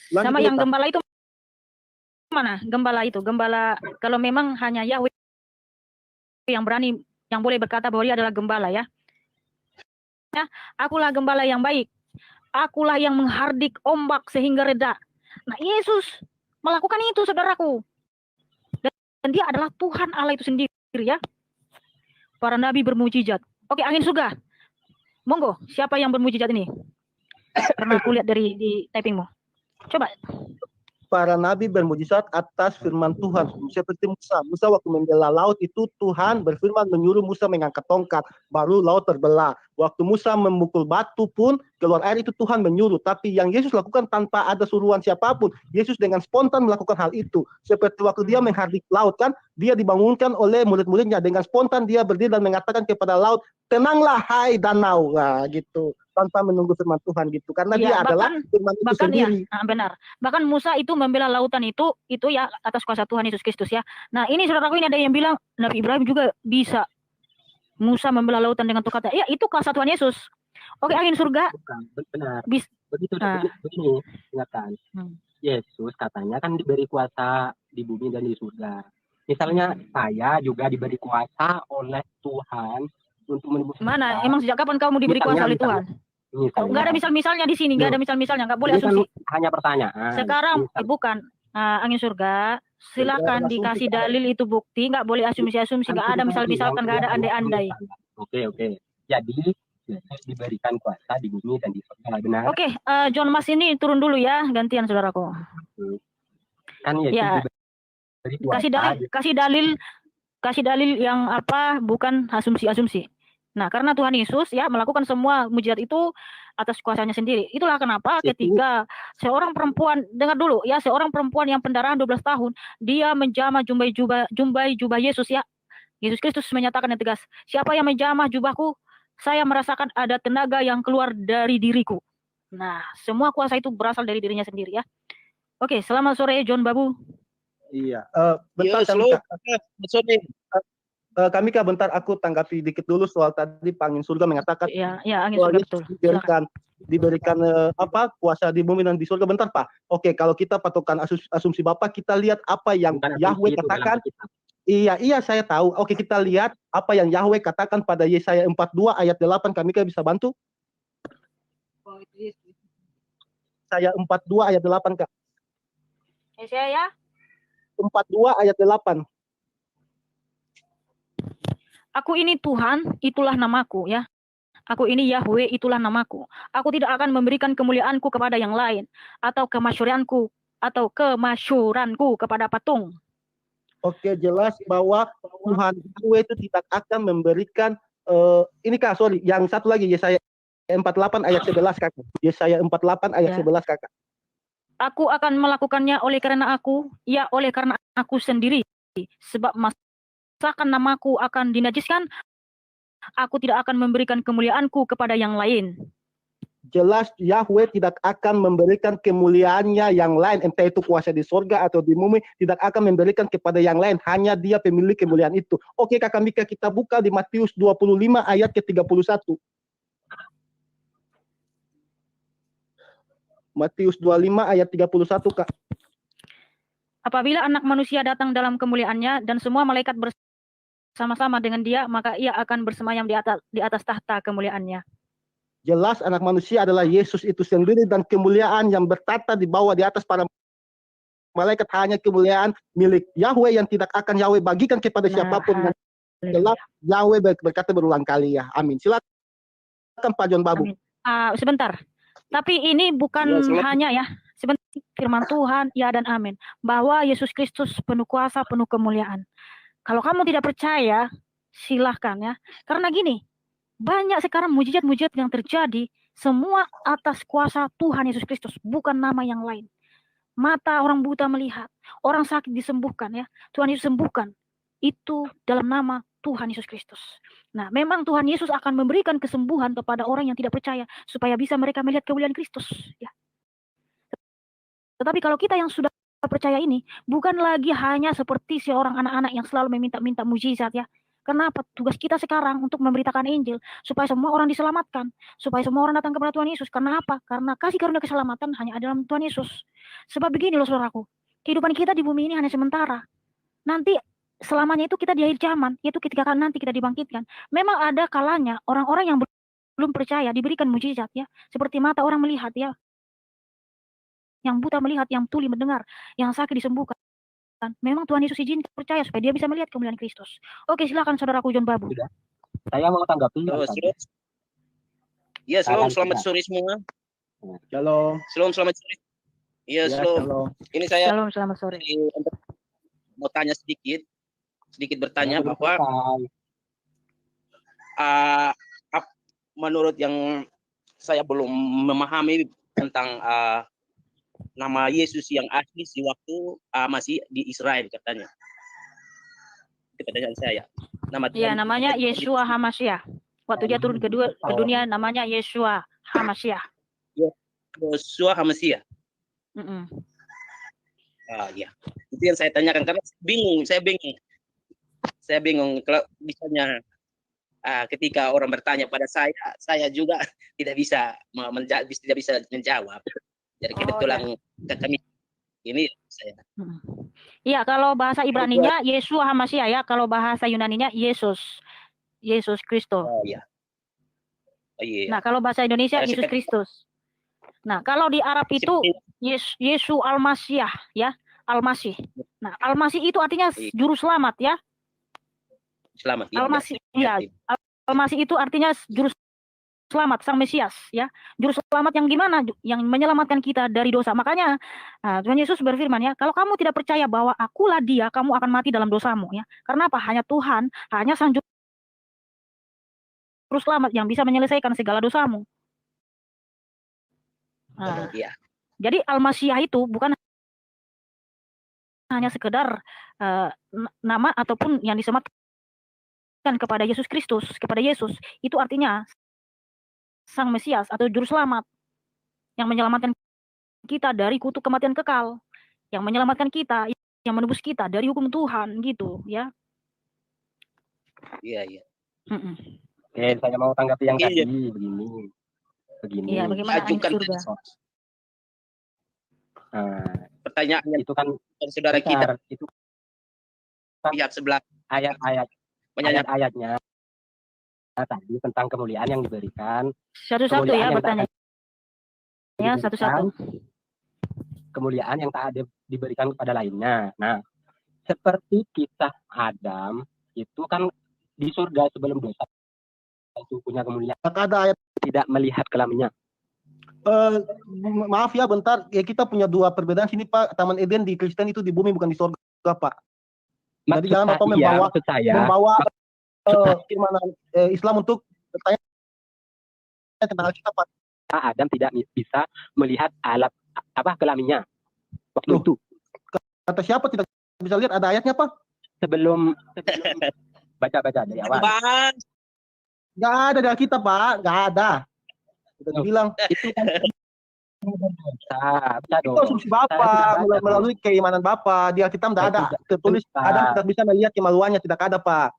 Sama yang gembala itu mana? Gembala itu, gembala kalau memang hanya Yahweh yang berani, yang boleh berkata bahwa dia adalah gembala ya. Akulah gembala yang baik. Akulah yang menghardik ombak sehingga reda. Nah, Yesus melakukan itu, saudaraku. Dan dia adalah Tuhan Allah itu sendiri ya. Para nabi bermujizat. Oke, angin surga. Monggo, siapa yang bermujizat ini? Pernah aku lihat di typingmu. Coba. Para nabi bermujizat atas firman Tuhan. Seperti Musa. Musa waktu membela laut itu Tuhan berfirman menyuruh Musa mengangkat tongkat. Baru laut terbelah. Waktu Musa memukul batu pun keluar air itu Tuhan menyuruh. Tapi yang Yesus lakukan tanpa ada suruhan siapapun. Yesus dengan spontan melakukan hal itu. Seperti waktu dia menghardik laut kan. Dia dibangunkan oleh murid-muridnya. Dengan spontan dia berdiri dan mengatakan kepada laut, tenanglah hai danau. Nah gitu. Tanpa menunggu firman Tuhan gitu. Karena dia adalah firman itu sendiri. Ya, benar. Bahkan Musa itu membela lautan itu ya atas kuasa Tuhan Yesus Kristus ya. Nah, ini saudaraku, ini ada yang bilang Nabi Ibrahim juga bisa. Musa membela lautan dengan tongkatnya. Ya, itu kuasa Tuhan Yesus. Oke, angin surga. Bukan, benar. Begitu begini, ingatkan. Yesus katanya kan diberi kuasa di bumi dan di surga. Misalnya saya juga diberi kuasa oleh Tuhan untuk menembus. Mana? Emang sejak kapan kamu diberi kuasa oleh Tuhan? Enggak ada misal-misalnya di sini, enggak ada misal-misalnya, enggak boleh asumsi. Hanya pertanyaan. Sekarang bukan angin surga, silakan dikasih dalil itu bukti, enggak boleh asumsi-asumsi, enggak ada misal-misalkan, enggak ada andai-andai. Oke. Jadi Yesus diberikan kuasa di bumi dan di surga, benar? Oke, John Mas ini turun dulu ya, gantian saudaraku. Kan Yesus diberi kuasa. Kasih dalil yang apa, bukan asumsi-asumsi. Nah, karena Tuhan Yesus ya melakukan semua mujizat itu atas kuasanya sendiri. Itulah kenapa ketika seorang perempuan, dengar dulu ya, seorang perempuan yang pendarahan 12 tahun, dia menjamah jumbai jubah Yesus ya. Yesus Kristus menyatakan yang tegas, siapa yang menjamah jubahku, saya merasakan ada tenaga yang keluar dari diriku. Nah, semua kuasa itu berasal dari dirinya sendiri ya. Oke, selamat sore John Babu. Iya, bentar kami bentar aku tanggapi dikit dulu soal tadi Pak Angin Surga mengatakan angin surga betul. Diberikan kuasa di bumi dan di surga. Bentar Pak. Oke, kalau kita patokan asumsi Bapak, kita lihat apa yang Yahweh katakan. Iya saya tahu. Oke, kita lihat apa yang Yahweh katakan pada Yesaya 42 ayat 8. Kami bisa bantu? Yesaya 42 ayat 8 Kak. Yesaya 42 ayat 8. Aku ini Tuhan, itulah namaku ya. Aku ini Yahweh, itulah namaku. Aku tidak akan memberikan kemuliaanku kepada yang lain, atau kemasyuranku kepada patung. Oke, jelas bahwa Tuhan Yahweh itu tidak akan memberikan ini Kak, sorry, yang satu lagi Yesaya 48 ayat 11 Kakak. Yesaya 48 ayat 11 Kakak. Aku akan melakukannya oleh karena aku sendiri, sebab masakan namaku akan dinajiskan, aku tidak akan memberikan kemuliaanku kepada yang lain. Jelas Yahweh tidak akan memberikan kemuliaannya yang lain, entah itu kuasa di surga atau di bumi, tidak akan memberikan kepada yang lain, hanya dia pemilik kemuliaan itu. Oke Kakak Mika, kita buka di Matius 25 ayat ke-31. Matius 25 ayat 31 Kak. Apabila anak manusia datang dalam kemuliaannya dan semua malaikat bersama-sama dengan dia, maka ia akan bersemayam di atas tahta kemuliaannya. Jelas anak manusia adalah Yesus itu sendiri, dan kemuliaan yang bertata di bawah di atas para malaikat hanya kemuliaan milik Yahweh yang tidak akan Yahweh bagikan kepada siapapun. Jelas Yahweh berkata berulang kali ya. Amin. Silakan Pak John Babu. Sebentar. Tapi ini bukan hanya ya. Sebentar, firman Tuhan ya dan amin. Bahwa Yesus Kristus penuh kuasa, penuh kemuliaan. Kalau kamu tidak percaya, silahkan ya. Karena gini, banyak sekarang mujizat-mujizat yang terjadi, semua atas kuasa Tuhan Yesus Kristus, bukan nama yang lain. Mata orang buta melihat, orang sakit disembuhkan ya. Tuhan Yesus sembuhkan. Itu dalam nama Tuhan Yesus Kristus. Nah, memang Tuhan Yesus akan memberikan kesembuhan kepada orang yang tidak percaya, supaya bisa mereka melihat kemuliaan Kristus ya. Tetapi kalau kita yang sudah percaya ini, bukan lagi hanya seperti seorang anak-anak yang selalu meminta-minta mujizat ya. Kenapa? Tugas kita sekarang untuk memberitakan Injil, supaya semua orang diselamatkan, supaya semua orang datang kepada Tuhan Yesus. Karena apa? Karena kasih karunia keselamatan hanya ada dalam Tuhan Yesus. Sebab begini loh saudaraku, kehidupan kita di bumi ini hanya sementara. Nanti selamanya itu kita di akhir zaman, yaitu ketika nanti kita dibangkitkan. Memang ada kalanya orang-orang yang belum percaya diberikan mujizat ya, seperti mata orang melihat ya, yang buta melihat, yang tuli mendengar, yang sakit disembuhkan. Memang Tuhan Yesus izin percaya supaya dia bisa melihat kemuliaan Kristus. Oke, silakan saudaraku John Babu. Sudah. Saya mau tanggapi. Ya, selamat sore semua. Shalom. Selamat sore. Iya, shalom. Ini saya selamat sore. Mau tanya sedikit bertanya bahwa menurut yang saya belum memahami tentang nama Yesus yang asli di waktu masih di Israel katanya. Itu pertanyaan saya. Namanya Yeshua HaMashiach. Waktu dia turun ke dunia namanya Yeshua HaMashiach. Yeshua HaMashiach. Ya. Itu yang saya tanyakan karena saya bingung kalau misalnya ketika orang bertanya pada saya juga tidak bisa menjawab. Jadi kebetulan kami ini saya. Iya, kalau bahasa Ibraninya Yeshua HaMashiach ya, kalau bahasa Yunaninya Yesus Kristus. Oh iya. Nah, kalau bahasa Indonesia Yesus Kristus. Nah, kalau di Arab itu Yesus Al-Masyiah ya, Al-Masih. Nah, Al-Masih itu artinya juru selamat ya. Selamat. Al-Masih ya. Al-Masih itu artinya juru selamat, sang Mesias ya, juru selamat yang gimana, yang menyelamatkan kita dari dosa. Makanya Tuhan Yesus berfirman ya, kalau kamu tidak percaya bahwa akulah dia, kamu akan mati dalam dosamu ya. Karena apa? Hanya Tuhan, hanya sang juru selamat yang bisa menyelesaikan segala dosamu. Jadi Al-Masyiah itu bukan hanya sekedar nama ataupun yang disematkan kepada Yesus Kristus, kepada Yesus, itu artinya sang Mesias atau juru selamat yang menyelamatkan kita dari kutuk kematian kekal, yang menyelamatkan kita, yang menebus kita dari hukum Tuhan gitu ya. Iya. Oke, saya mau tanggapi yang tadi begini. Iya, bagaimana ajukan surga? Pertanyaannya itu kan saudara kita itu pihak sebelah ayat-ayatnya tadi tentang kemuliaan yang diberikan. Satu-satu ya bertanya. Ya, satu-satu. Kemuliaan yang tak ada diberikan kepada lainnya. Nah, seperti kisah Adam itu kan di surga sebelum dosa itu punya kemuliaan Tidak ada ayat. tidak melihat kelaminnya. Maaf ya bentar, ya kita punya dua perbedaan sini Pak. Taman Eden di Kristen itu di bumi bukan di surga Pak. Jadi jangan Bapak membawa keimanan Islam untuk bertanya tentang Alkitab Pak. Adam tidak bisa melihat alat kelaminnya waktu itu. Kata siapa tidak bisa lihat? Ada ayatnya Pak? Sebelum baca-baca dari awal. Nggak ada di Alkitab Pak, nggak ada. Sudah dibilang Itu kan itu asumsi Bapak melalui keimanan Bapak. Di Alkitab nggak ada tertulis Adam tidak bisa melihat kemaluannya, tidak ada Pak.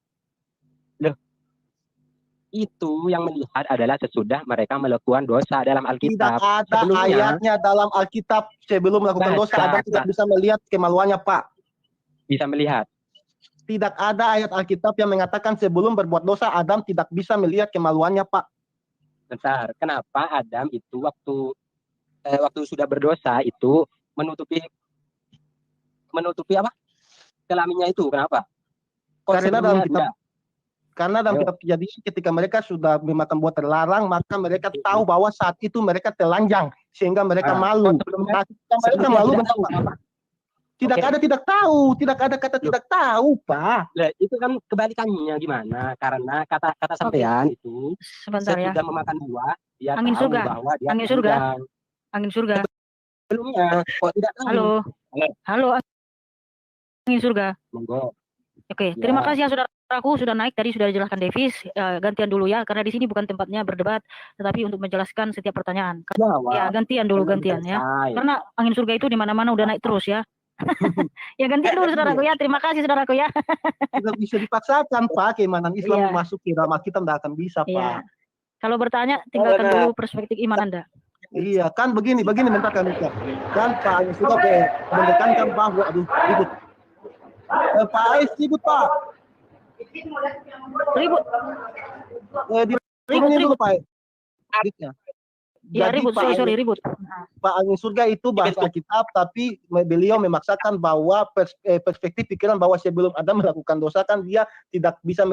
Itu yang melihat adalah sesudah mereka melakukan dosa dalam Alkitab. Tidak ada ayatnya dalam Alkitab sebelum melakukan dosa Adam tidak bisa melihat kemaluannya Pak. Bisa melihat. Tidak ada ayat Alkitab yang mengatakan sebelum berbuat dosa Adam tidak bisa melihat kemaluannya Pak. Bentar, kenapa Adam itu waktu sudah berdosa itu menutupi kelaminnya itu? Kenapa? Karena dalam kitab Kejadian ketika mereka sudah memakan buah terlarang, maka mereka tahu bahwa saat itu mereka telanjang sehingga mereka malu. Mereka malu kenapa? Tidak ada tidak tahu, tidak ada kata tidak tahu, Pak. Nah, itu kan kebalikannya gimana? Karena kata sampean itu sudah memakan buah, dia angin tahu surga. bahwa dia Angin surga. Angin surga. Sebelumnya kok tidak tahu. Halo. Angin surga. Monggo. Oke, terima kasih ya saudaraku sudah naik tadi sudah dijelaskan Davis. Gantian dulu ya karena di sini bukan tempatnya berdebat, tetapi untuk menjelaskan setiap pertanyaan. Ya, gantian dulu gantian ya. Karena angin surga itu di mana-mana udah naik terus ya. Ya gantian dulu saudaraku ya. Terima kasih saudaraku ya. Tidak bisa dipaksakan Pak, keimanan Islam masuk ke dalam kita tidak akan bisa Pak. Kalau bertanya tinggalkan dulu perspektif iman Anda. Iya kan begini bentar kan Pak yang sudah menekankan bahwa ribut. Pak Ais ribut Pak. Ribut. Ribut dulu Pak. Ya ribut, sorry ribut. Pak angin surga itu bahasa Alkitab, tapi beliau memaksakan bahwa perspektif pikiran bahwa sebelum Adam melakukan dosa kan dia tidak bisa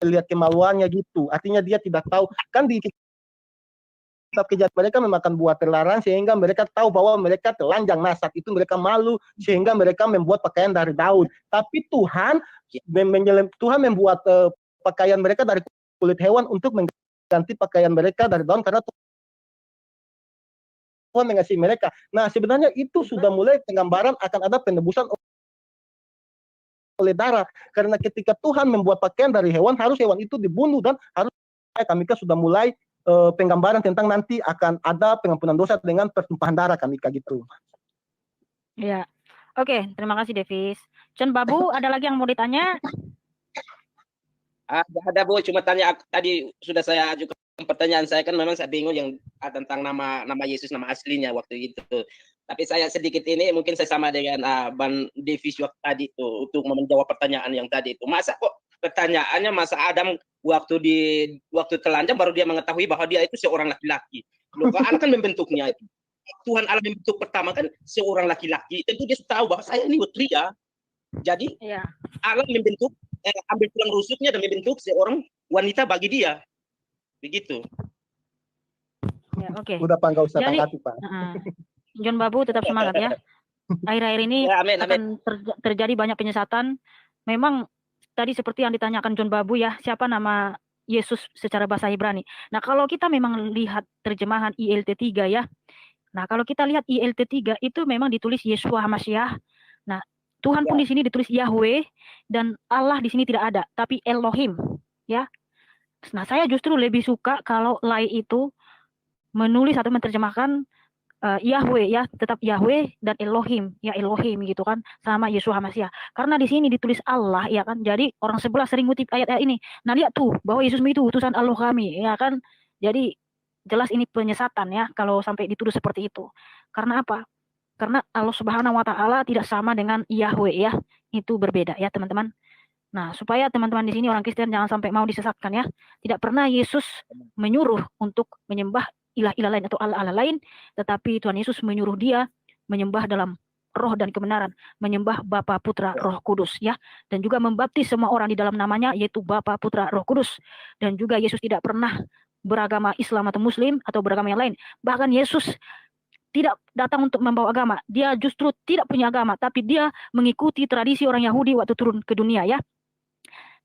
melihat kemaluannya gitu. Artinya dia tidak tahu kan di kitab Kejadian mereka memakan buah terlarang sehingga mereka tahu bahwa mereka telanjang. Nah saat itu mereka malu sehingga mereka membuat pakaian dari daun. Tapi Tuhan membuat pakaian mereka dari kulit hewan untuk mengganti pakaian mereka dari daun karena Tuhan mengasihi mereka. Nah sebenarnya itu sudah mulai penggambaran akan ada penebusan oleh darah. Karena ketika Tuhan membuat pakaian dari hewan, harus hewan itu dibunuh dan harus kami sudah mulai penggambaran tentang nanti akan ada pengampunan dosa dengan pertumpahan darah kami gitu. Ya, oke, terima kasih Davis. John Babu, ada lagi yang mau ditanya? Ada Bu, cuma tanya tadi sudah saya ajukan pertanyaan saya kan memang saya bingung yang tentang nama Yesus nama aslinya waktu itu. Tapi saya sedikit ini mungkin saya sama dengan Bang Davis waktu tadi itu untuk menjawab pertanyaan yang tadi itu. Masa kok pertanyaannya masa Adam waktu telanjang baru dia mengetahui bahwa dia itu seorang laki-laki. Loh, Allah kan membentuknya itu. Tuhan Allah membentuk pertama kan seorang laki-laki, tentu dia tahu bahwa saya ini pria. Jadi Allah membentuk ambil tulang rusuknya dan membentuk seorang wanita bagi dia. Begitu. Ya, oke. Udah Pak, enggak usah tanggapi Pak. John Babu tetap semangat ya. Akhir-akhir ini akan terjadi banyak penyesatan. Memang tadi seperti yang ditanyakan John Babu ya, siapa nama Yesus secara bahasa Ibrani. Nah, kalau kita memang lihat terjemahan ILT 3 ya. Nah, kalau kita lihat ILT 3 itu memang ditulis Yeshua HaMashiach. Nah, Tuhan pun di sini ditulis Yahweh dan Allah di sini tidak ada, tapi Elohim ya. Nah, saya justru lebih suka kalau Lai itu menulis atau menerjemahkan Yahweh ya, tetap Yahweh dan Elohim ya, Elohim gitu kan, sama Yeshua HaMashiach. Karena di sini ditulis Allah ya kan. Jadi orang sebelah sering ngutip ayat-ayat ini. Nah, lihat tuh bahwa Yesus itu utusan Allah kami ya kan. Jadi jelas ini penyesatan ya kalau sampai dituduh seperti itu. Karena apa? Karena Allah Subhanahu wa taala tidak sama dengan Yahweh ya. Itu berbeda ya, teman-teman. Nah, supaya teman-teman di sini orang Kristen jangan sampai mau disesatkan ya. Tidak pernah Yesus menyuruh untuk menyembah ilah-ilah lain atau Allah-Allah lain, tetapi Tuhan Yesus menyuruh dia menyembah dalam roh dan kebenaran, menyembah Bapa, Putra, Roh Kudus ya, dan juga membaptis semua orang di dalam namanya, yaitu Bapa, Putra, Roh Kudus. Dan juga Yesus tidak pernah beragama Islam atau Muslim atau beragama yang lain. Bahkan Yesus tidak datang untuk membawa agama, dia justru tidak punya agama, tapi dia mengikuti tradisi orang Yahudi waktu turun ke dunia ya.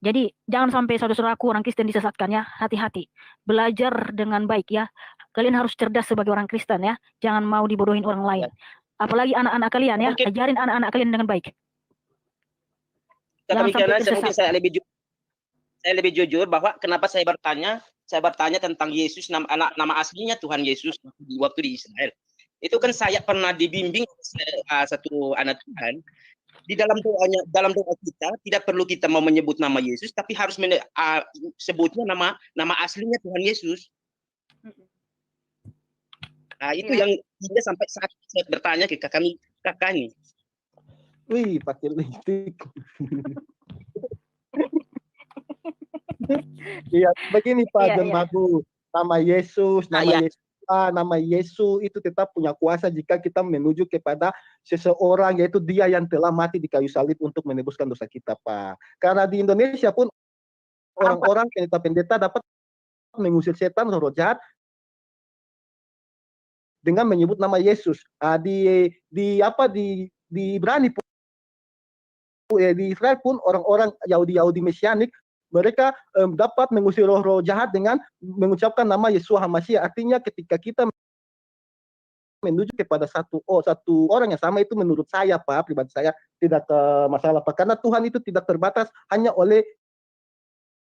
Jadi jangan sampai saudara-saudaraku orang Kristen disesatkan ya, hati-hati. Belajar dengan baik ya. Kalian harus cerdas sebagai orang Kristen ya. Jangan mau dibodohin orang lain. Apalagi anak-anak kalian ya, ajarin anak-anak kalian dengan baik. Jangan sampai tersesat. Mungkin saya lebih jujur bahwa kenapa saya bertanya tentang Yesus, nama aslinya Tuhan Yesus waktu di Israel. Itu kan saya pernah dibimbing satu anak Tuhan. Di dalam doa kita tidak perlu kita mau menyebut nama Yesus, tapi harus sebutnya nama aslinya Tuhan Yesus. Nah, itu yang dia sampai saat saya bertanya ke kakak ini. Wih, pakai listrik. Iya, begini Pak John Bagus. Nama Yesus, nama Yesus itu tetap punya kuasa jika kita menuju kepada seseorang, yaitu dia yang telah mati di kayu salib untuk menebuskan dosa kita, Pak. Karena di Indonesia pun orang-orang pendeta dapat mengusir setan, roh jahat dengan menyebut nama Yesus. Di Ibrani pun, di Israel pun orang-orang Yahudi Mesianik mereka dapat mengusir roh-roh jahat dengan mengucapkan nama Yesus HaMashiach. Artinya ketika kita menuju kepada satu orang yang sama, itu menurut saya Pak, pribadi saya tidak masalah Pak. Karena Tuhan itu tidak terbatas hanya oleh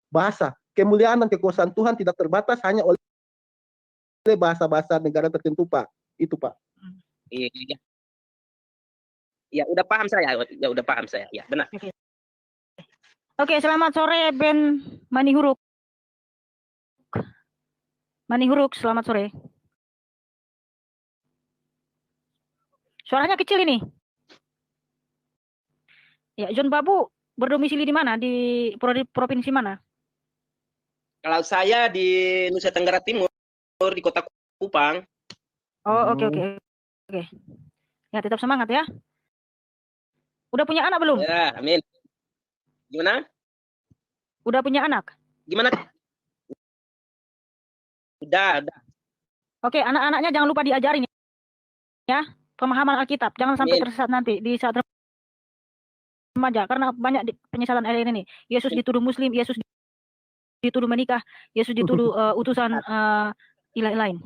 bahasa. Kemuliaan dan kekuasaan Tuhan tidak terbatas hanya oleh bahasa-bahasa negara tertentu Pak. Itu Pak. Iya. Ya, udah paham saya. Ya, benar. Oke, selamat sore Ben Manihuruk. Selamat sore. Suaranya kecil ini. Ya, John Babu berdomisili di mana? Di provinsi mana? Kalau saya di Nusa Tenggara Timur, di Kota Kupang. Oh, oke. Ya, tetap semangat ya. Udah punya anak belum? Ya, amin. Gimana? Udah punya anak? Gimana? Udah. Oke, anak-anaknya jangan lupa diajarin ya, pemahaman Alkitab. Jangan sampai tersesat nanti di saat remaja, karena banyak penyesatan ini. Yesus dituduh Muslim, Yesus dituduh menikah, Yesus dituduh utusan ilahi lain.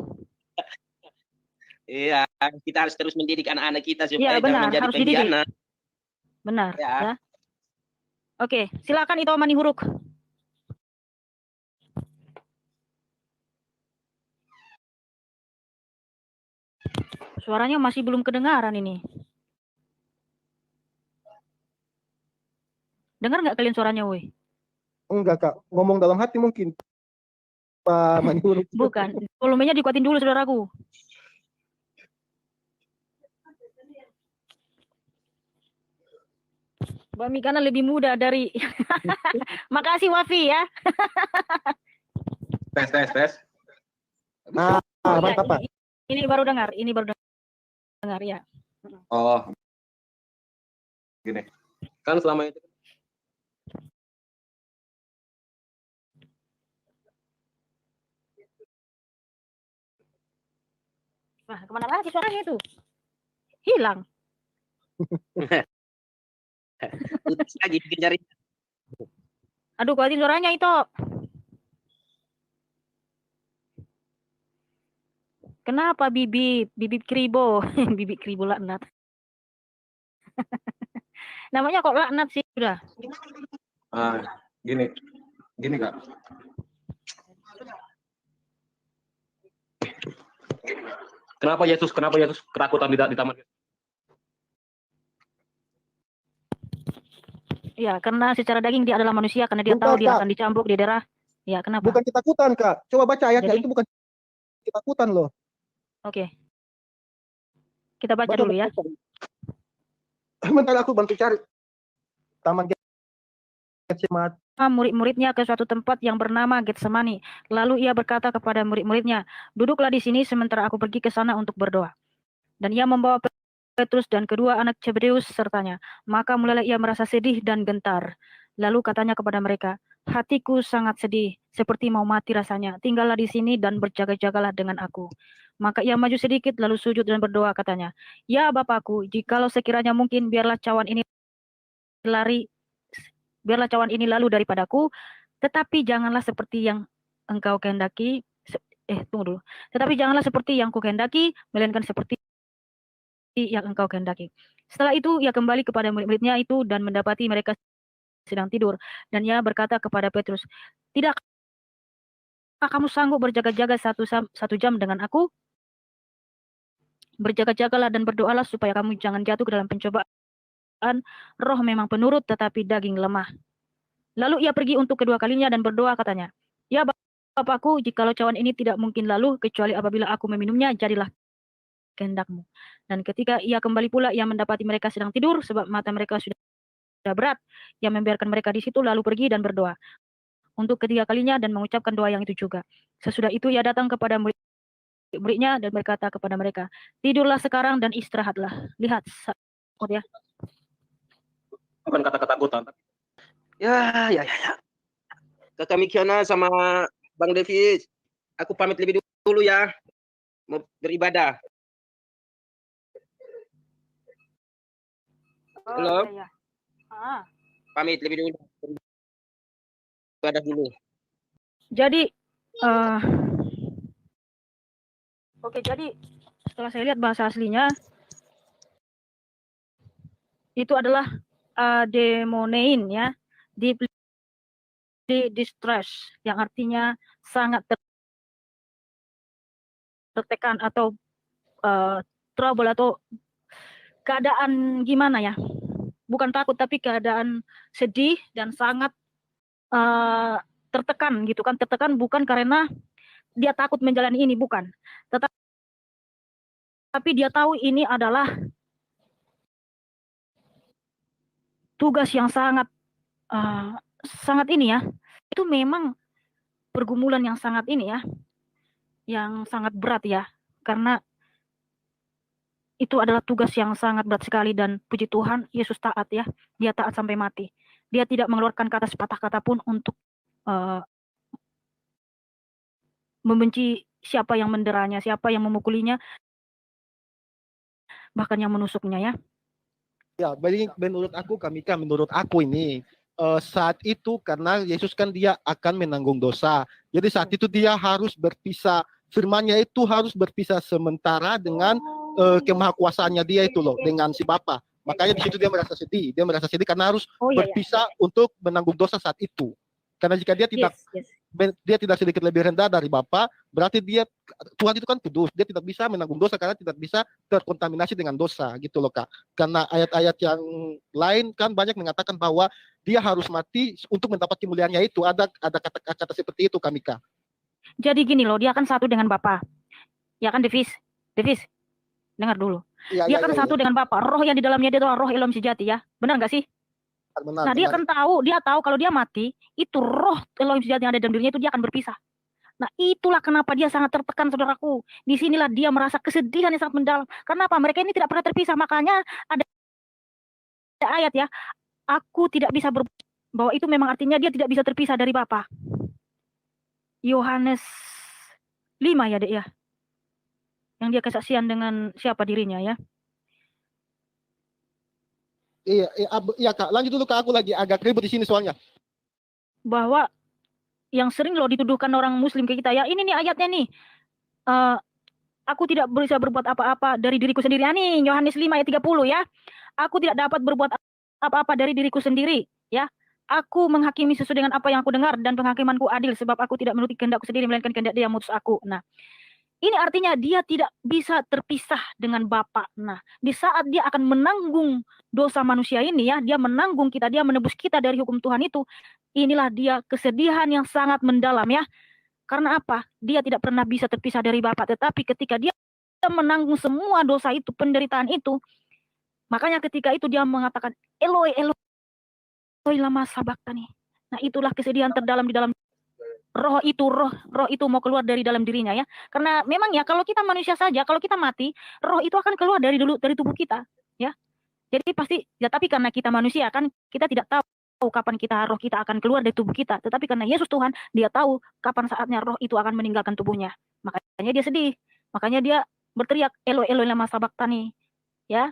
Iya, kita harus terus mendidik anak-anak kita supaya jangan menjadi pengkhianat. Benar. Ya. Oke, silakan Ito Manihuruk. Suaranya masih belum kedengaran ini. Dengar nggak kalian suaranya, woi? Enggak Kak, ngomong dalam hati mungkin. Pak Manihuruk. Bukan, volumenya dikuatin dulu saudaraku. Mbak Mikana lebih muda dari makasih Wafi ya. Tes. Nah, mantap Pak. Ini baru dengar ya. Oh. Gini. Kan selama itu Wah, kemana lagi suaranya itu? Hilang. Lagi bikin jari. Aduh, kuatin suaranya itu. Kenapa bibip kribo? Bibip kribo laknat. Namanya kok laknat sih udah. Gini Kak. Kenapa Yesus ketakutan di taman? Ya, karena secara daging dia adalah manusia, karena dia tahu dia akan dicambuk di daerah. Ya, kenapa? Bukan ketakutan, Kak. Coba baca ayatnya, itu bukan ketakutan loh. Oke. Kita baca dulu ya. Bentar aku bantu cari. Taman Getsemani. Murid-muridnya ke suatu tempat yang bernama Getsemani. Lalu ia berkata kepada murid-muridnya, "Duduklah di sini sementara aku pergi ke sana untuk berdoa." Dan ia membawa Petrus dan kedua anak Zebedeus sertanya. Maka mulailah ia merasa sedih dan gentar. Lalu katanya kepada mereka, hatiku sangat sedih, seperti mau mati rasanya. Tinggallah di sini dan berjaga-jagalah dengan aku. Maka ia maju sedikit, lalu sujud dan berdoa katanya, ya Bapakku, jikalau sekiranya mungkin, biarlah cawan ini lalu daripadaku, tetapi janganlah seperti yang engkau kehendaki. Tunggu dulu. Tetapi janganlah seperti yang ku kehendaki, melainkan seperti yang engkau kehendaki. Setelah itu ia kembali kepada murid-muridnya itu dan mendapati mereka sedang tidur. Dan ia berkata kepada Petrus, tidakkah kamu sanggup berjaga-jaga satu jam dengan aku? Berjaga-jagalah dan berdoalah supaya kamu jangan jatuh ke dalam pencobaan. Roh memang penurut tetapi daging lemah. Lalu ia pergi untuk kedua kalinya dan berdoa katanya, ya Bapakku, jikalau cawan ini tidak mungkin lalu, kecuali apabila aku meminumnya, jadilah kehendakmu. Dan ketika ia kembali pula, ia mendapati mereka sedang tidur, sebab mata mereka sudah berat. Ia membiarkan mereka di situ, lalu pergi dan berdoa untuk ketiga kalinya dan mengucapkan doa yang itu juga. Sesudah itu ia datang kepada murid-muridnya dan berkata kepada mereka, tidurlah sekarang dan istirahatlah. Lihat, ya. Bukan kata ketakutan. Ya. Kakak Mikiana sama Bang Davis, aku pamit lebih dulu ya, mau beribadah. Halo. Iya. Pamit lebih dulu. Beribadah dulu. Jadi, jadi setelah saya lihat bahasa aslinya, itu adalah demonein ya, deeply distress, yang artinya sangat tertekan atau trouble atau keadaan gimana ya, bukan takut tapi keadaan sedih dan sangat tertekan gitu kan. Tertekan bukan karena dia takut menjalani ini, bukan, tapi dia tahu ini adalah tugas yang sangat ini ya, itu memang pergumulan yang sangat ini ya, yang sangat berat ya, karena itu adalah tugas yang sangat berat sekali. Dan puji Tuhan, Yesus taat ya, dia taat sampai mati. Dia tidak mengeluarkan kata sepatah kata pun untuk membenci siapa yang menderanya, siapa yang memukulinya, bahkan yang menusuknya ya. Ya, menurut aku ini saat itu karena Yesus kan dia akan menanggung dosa. Jadi saat itu dia harus berpisah, firman-Nya itu harus berpisah sementara dengan kemahakuasaannya dia itu loh, dengan si Bapa. Makanya di situ dia merasa sedih karena harus berpisah untuk menanggung dosa saat itu. Karena jika dia tidak dia tidak sedikit lebih rendah dari Bapa, berarti Tuhan itu kan kudus, dia tidak bisa menanggung dosa karena tidak bisa terkontaminasi dengan dosa gitu loh Kak. Karena ayat-ayat yang lain kan banyak mengatakan bahwa dia harus mati untuk mendapat kemuliaannya itu. Ada kata-kata seperti itu Kak Mika. Jadi gini loh, dia kan satu dengan Bapa. Ya kan Davis, dengar dulu. Dia kan satu dengan Bapa. Roh yang di dalamnya dia adalah roh Elohim sejati ya. Benar nggak sih? Benar, nah, dia kan tahu kalau dia mati, itu roh Elohim sejati yang ada dalam dirinya itu dia akan berpisah. Nah, itulah kenapa dia sangat tertekan, saudaraku. Disinilah dia merasa kesedihan yang sangat mendalam. Kenapa? Mereka ini tidak pernah terpisah. Makanya ada ayat ya, aku tidak bisa bahwa itu memang artinya dia tidak bisa terpisah dari Bapa. Yohanes 5 ya, Dek ya. Yang dia kesaksian dengan siapa dirinya ya. Iya Kak, lanjut dulu Kak, aku lagi agak ribut di sini soalnya. Bahwa yang sering loh dituduhkan orang muslim ke kita ya, ini nih ayatnya nih, aku tidak bisa berbuat apa-apa dari diriku sendiri. Nih Yohanes 5 ayat 30 ya, aku tidak dapat berbuat apa-apa dari diriku sendiri ya, aku menghakimi sesuai dengan apa yang aku dengar dan penghakimanku adil, sebab aku tidak menuruti kehendakku sendiri melainkan kehendak Dia yang mengutus aku. Nah, ini artinya dia tidak bisa terpisah dengan Bapa. Nah, di saat dia akan menanggung dosa manusia ini ya, dia menanggung kita, dia menebus kita dari hukum Tuhan itu. Inilah dia kesedihan yang sangat mendalam ya. Karena apa? Dia tidak pernah bisa terpisah dari Bapa. Tetapi ketika dia menanggung semua dosa itu, penderitaan itu, makanya ketika itu dia mengatakan, Eloi, Eloi, lama sabachthani. Nah, itulah kesedihan terdalam di dalam roh itu mau keluar dari dalam dirinya ya. Karena memang ya kalau kita manusia saja, kalau kita mati, roh itu akan keluar dari tubuh kita ya. Jadi pasti ya, tapi karena kita manusia kan kita tidak tahu kapan roh kita akan keluar dari tubuh kita. Tetapi karena Yesus Tuhan, dia tahu kapan saatnya roh itu akan meninggalkan tubuhnya. Makanya dia sedih. Makanya dia berteriak, Eloi Eloi lama sabachthani. Ya.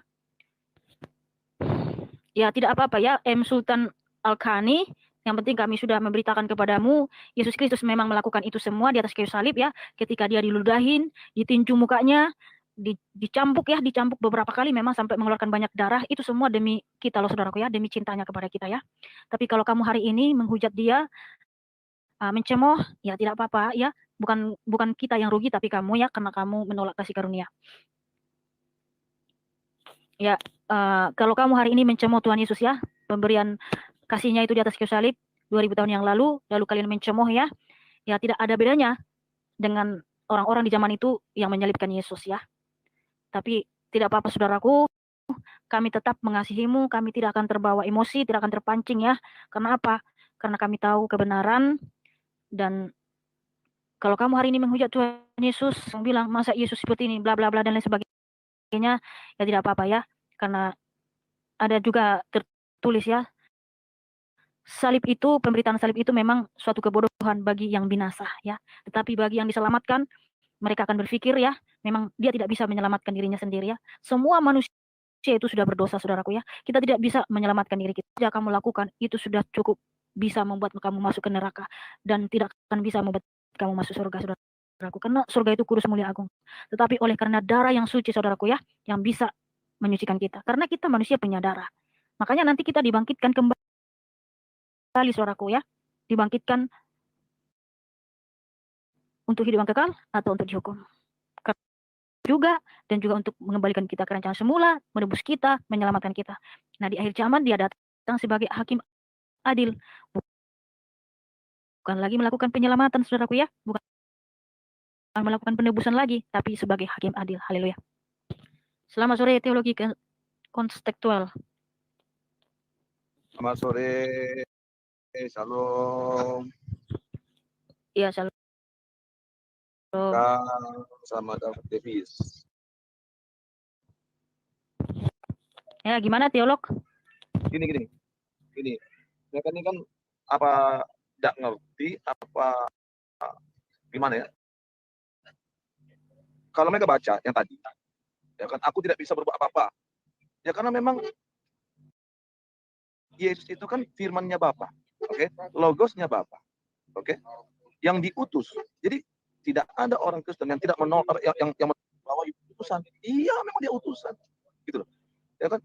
Ya tidak apa-apa ya, Sultan Al-Khani. Yang penting kami sudah memberitakan kepadamu, Yesus Kristus memang melakukan itu semua di atas kayu salib ya. Ketika dia diludahin, ditinju mukanya, dicambuk beberapa kali memang sampai mengeluarkan banyak darah. Itu semua demi kita loh saudaraku ya, demi cintanya kepada kita ya. Tapi kalau kamu hari ini menghujat dia, mencemooh, ya tidak apa-apa ya. Bukan kita yang rugi, tapi kamu ya, karena kamu menolak kasih karunia. Ya, kalau kamu hari ini mencemooh Tuhan Yesus ya, pemberian kasihnya itu di atas kayu salib 2000 tahun yang lalu kalian mencemooh ya, ya tidak ada bedanya dengan orang-orang di zaman itu yang menyalibkan Yesus ya. Tapi tidak apa-apa saudaraku, kami tetap mengasihimu, kami tidak akan terbawa emosi, tidak akan terpancing ya. Karena apa? Karena kami tahu kebenaran. Dan kalau kamu hari ini menghujat Tuhan Yesus, bilang masa Yesus seperti ini, bla bla bla dan lain sebagainya, ya tidak apa-apa ya. Karena ada juga tertulis ya, salib itu, pemberitaan salib itu memang suatu kebodohan bagi yang binasa ya. Tetapi bagi yang diselamatkan, mereka akan berpikir ya, memang dia tidak bisa menyelamatkan dirinya sendiri ya. Semua manusia itu sudah berdosa saudaraku ya. Kita tidak bisa menyelamatkan diri kita. Yang kamu lakukan itu sudah cukup bisa membuat kamu masuk ke neraka dan tidak akan bisa membuat kamu masuk surga saudaraku. Karena surga itu kudus, mulia, agung. Tetapi oleh karena darah yang suci saudaraku ya, yang bisa menyucikan kita. Karena kita manusia punya darah. Makanya nanti kita dibangkitkan kembali saudaraku ya, dibangkitkan untuk hidup yang kekal atau untuk dihukum juga, dan juga untuk mengembalikan kita ke rancangan semula, menebus kita, menyelamatkan kita. Nah di akhir zaman dia datang sebagai hakim adil, bukan lagi melakukan penyelamatan saudaraku ya, bukan melakukan penebusan lagi, tapi sebagai hakim adil. Haleluya. Selamat sore teologi kontekstual. Selamat sore. Shalom. Iya, shalom. Sama David Davis. Ya, gimana teolog? Gini. Mereka ini kan apa tidak ngerti apa gimana ya? Kalau mereka baca yang tadi, ya kan aku tidak bisa berbuat apa-apa. Ya karena memang Yesus itu kan firman-Nya Bapa, oke? Logos-nya Bapa, oke? Yang diutus. Jadi tidak ada orang Kristen yang tidak menolak yang membawa utusan. Iya, memang dia utusan. Gitu loh. Ya kan?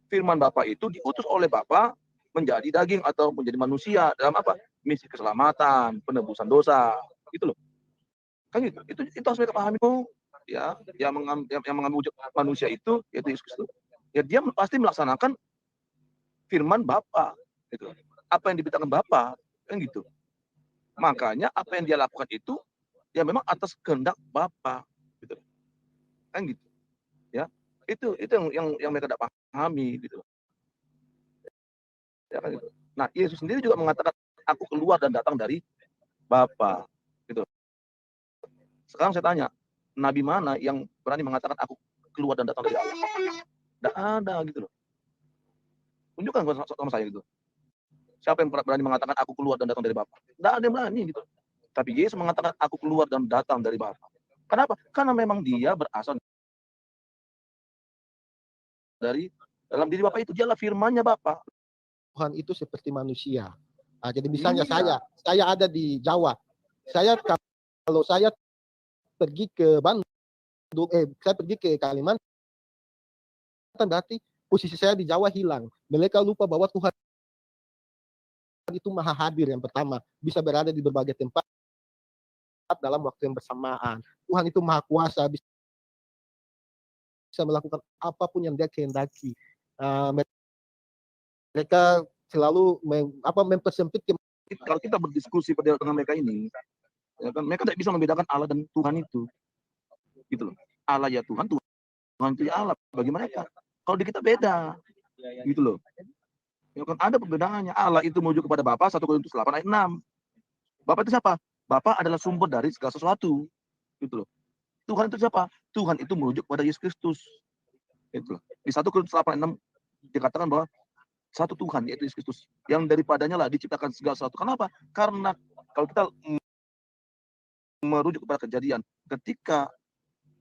Firman Bapa itu diutus oleh Bapa menjadi daging atau menjadi manusia dalam apa? Misi keselamatan, penebusan dosa. Gitu loh. Kan gitu. Itu harus mereka pahami. Ya, yang mengambil wujud manusia itu yaitu Yesus Kristus. Ya dia pasti melaksanakan firman Bapa. Gitu. Apa yang diberitakan Bapa, kan gitu. Makanya apa yang dia lakukan itu ya memang atas kehendak Bapa, gitu. Kan gitu. Ya. Itu yang mereka tidak pahami gitu. Ya kan gitu. Nah, Yesus sendiri juga mengatakan aku keluar dan datang dari Bapa, gitu. Sekarang saya tanya, nabi mana yang berani mengatakan aku keluar dan datang dari Allah? Tidak ada gitu loh. Tunjukkan sama saya gitu. Siapa yang berani mengatakan aku keluar dan datang dari Bapa? Tidak ada yang berani gitu. Tapi Yesus mengatakan aku keluar dan datang dari Bapa. Kenapa? Karena memang dia berasal dari dalam diri Bapa itu. Dialah firman-Nya Bapa. Tuhan itu seperti manusia. Nah, jadi misalnya saya ada di Jawa. Kalau saya pergi ke Bandung, saya pergi ke Kalimantan, berarti posisi saya di Jawa hilang. Mereka lupa bahwa Tuhan itu maha hadir. Yang pertama, bisa berada di berbagai tempat dalam waktu yang bersamaan. Tuhan itu maha kuasa, bisa melakukan apapun yang dia kehendaki. Mereka selalu mempersempit. Kalau kita berdiskusi pada dengan mereka ini, ya kan, mereka tidak bisa membedakan Allah dan Tuhan itu, gitu loh. Allah ya Tuhan, Tuhan itu ya Allah bagi mereka. Kalau di kita beda, gitu loh. Ya kan ada perbedaannya. Allah itu menuju kepada Bapa 1 Korintus 8 ayat 6. Bapa itu siapa? Bapa adalah sumber dari segala sesuatu. Gitu loh. Tuhan itu siapa? Tuhan itu merujuk pada Yesus Kristus. Gitu loh. Di 1 Korintus 8:6 dikatakan bahwa satu Tuhan, yaitu Yesus Kristus, yang daripadanya lah diciptakan segala sesuatu. Kenapa? Karena kalau kita merujuk kepada kejadian, ketika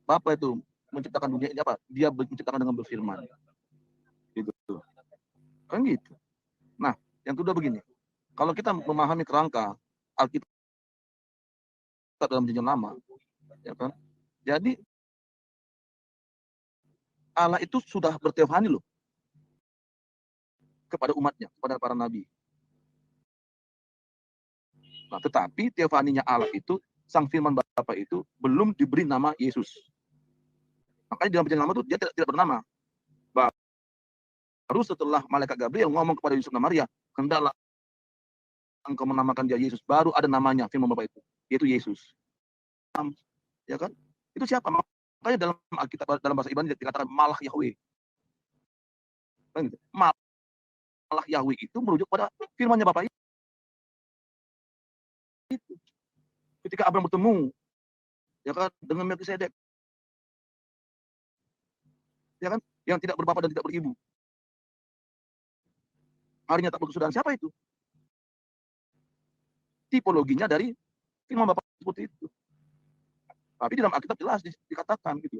Bapa itu menciptakan dunia ini apa? Dia menciptakan dengan berfirman. Gitu. Kan gitu. Nah, yang kedua begini. Kalau kita memahami kerangka Alkitab dalam Perjanjian Lama, ya kan? Jadi Allah itu sudah berteofani loh kepada umatnya, kepada para nabi. Nah, tetapi teofaninya Allah itu, Sang Firman Bapa itu belum diberi nama Yesus. Makanya dalam Perjanjian Lama itu dia tidak bernama. Baru setelah malaikat Gabriel ngomong kepada Yusuf dan Maria, hendaklah engkau menamakan dia Yesus. Baru ada namanya Firman Bapa itu, yaitu Yesus. Ya kan? Itu siapa? Makanya dalam Alkitab, dalam bahasa Ibrani dikatakan Malah Yahweh. Kan gitu. Malah Yahweh itu merujuk pada firman-Nya Bapa itu. Ketika Abraham bertemu, ya kan, dengan Melkisedek, ya kan, yang tidak berbapa dan tidak beribu. Harinya tak berkesudahan, siapa itu? Tipologinya dari firman Bapa seperti itu. Tapi di dalam Alkitab jelas dikatakan gitu.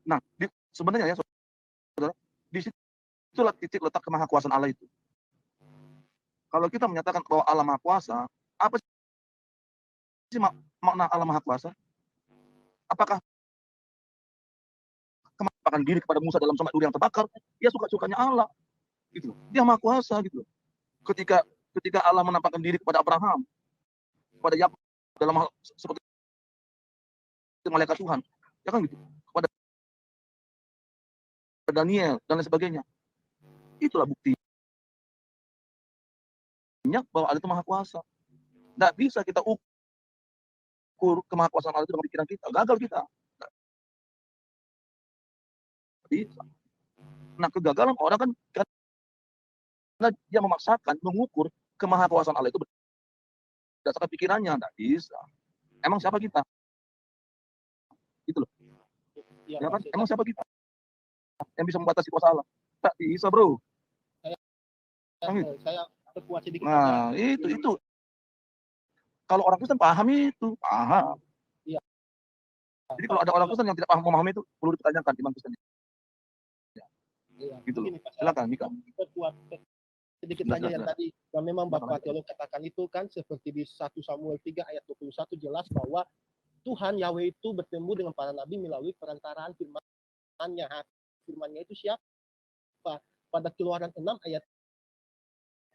Nah, sebenarnya ya saudara, di situlah titik letak kemahakuasaan Allah itu. Kalau kita menyatakan bahwa Allah Maha Kuasa, apa sih makna Allah Maha Kuasa? Apakah kemahakuasaan diri kepada Musa dalam somat duri yang terbakar? Dia suka-sukanya Allah. Gitu. Dia Maha Kuasa gitu. Ketika Allah menampakkan diri kepada Abraham, kepada Yakub dalam hal seperti malaikat Tuhan, ya kan gitu. Kepada Daniel dan lain sebagainya. Itulah buktinya bahwa Allah itu Maha Kuasa. Tidak bisa kita ukur kemahakuasaan Allah itu dengan pikiran kita. Gagal kita. Bisa. Nah, kegagalan orang kan karena dia memaksakan mengukur kemahakuasaan Allah itu berdasarkan pikirannya. Tidak bisa. Emang siapa kita? Gitu loh. Ya kan? Emang siapa kita yang bisa membatasi kuasa Allah? Tak bisa, bro. Saya perkuat sedikit. Nah, itu. Kalau orang Kristen paham itu, paham. Iya. Jadi kalau ada orang Kristen yang tidak paham memahami itu, perlu ditanyakan iman Kristen. Iya. Gitu loh. Begini, Pak, Silakan, Mika. Perkuat sedikit saja yang tadi yang memang Bapak Teolog katakan itu kan seperti di 1 Samuel 3 ayat 21 jelas bahwa Tuhan Yahweh itu bertemu dengan para nabi melalui perantaraan firman-Nya. Firman-Nya itu siapa? Pada Keluaran 6 ayat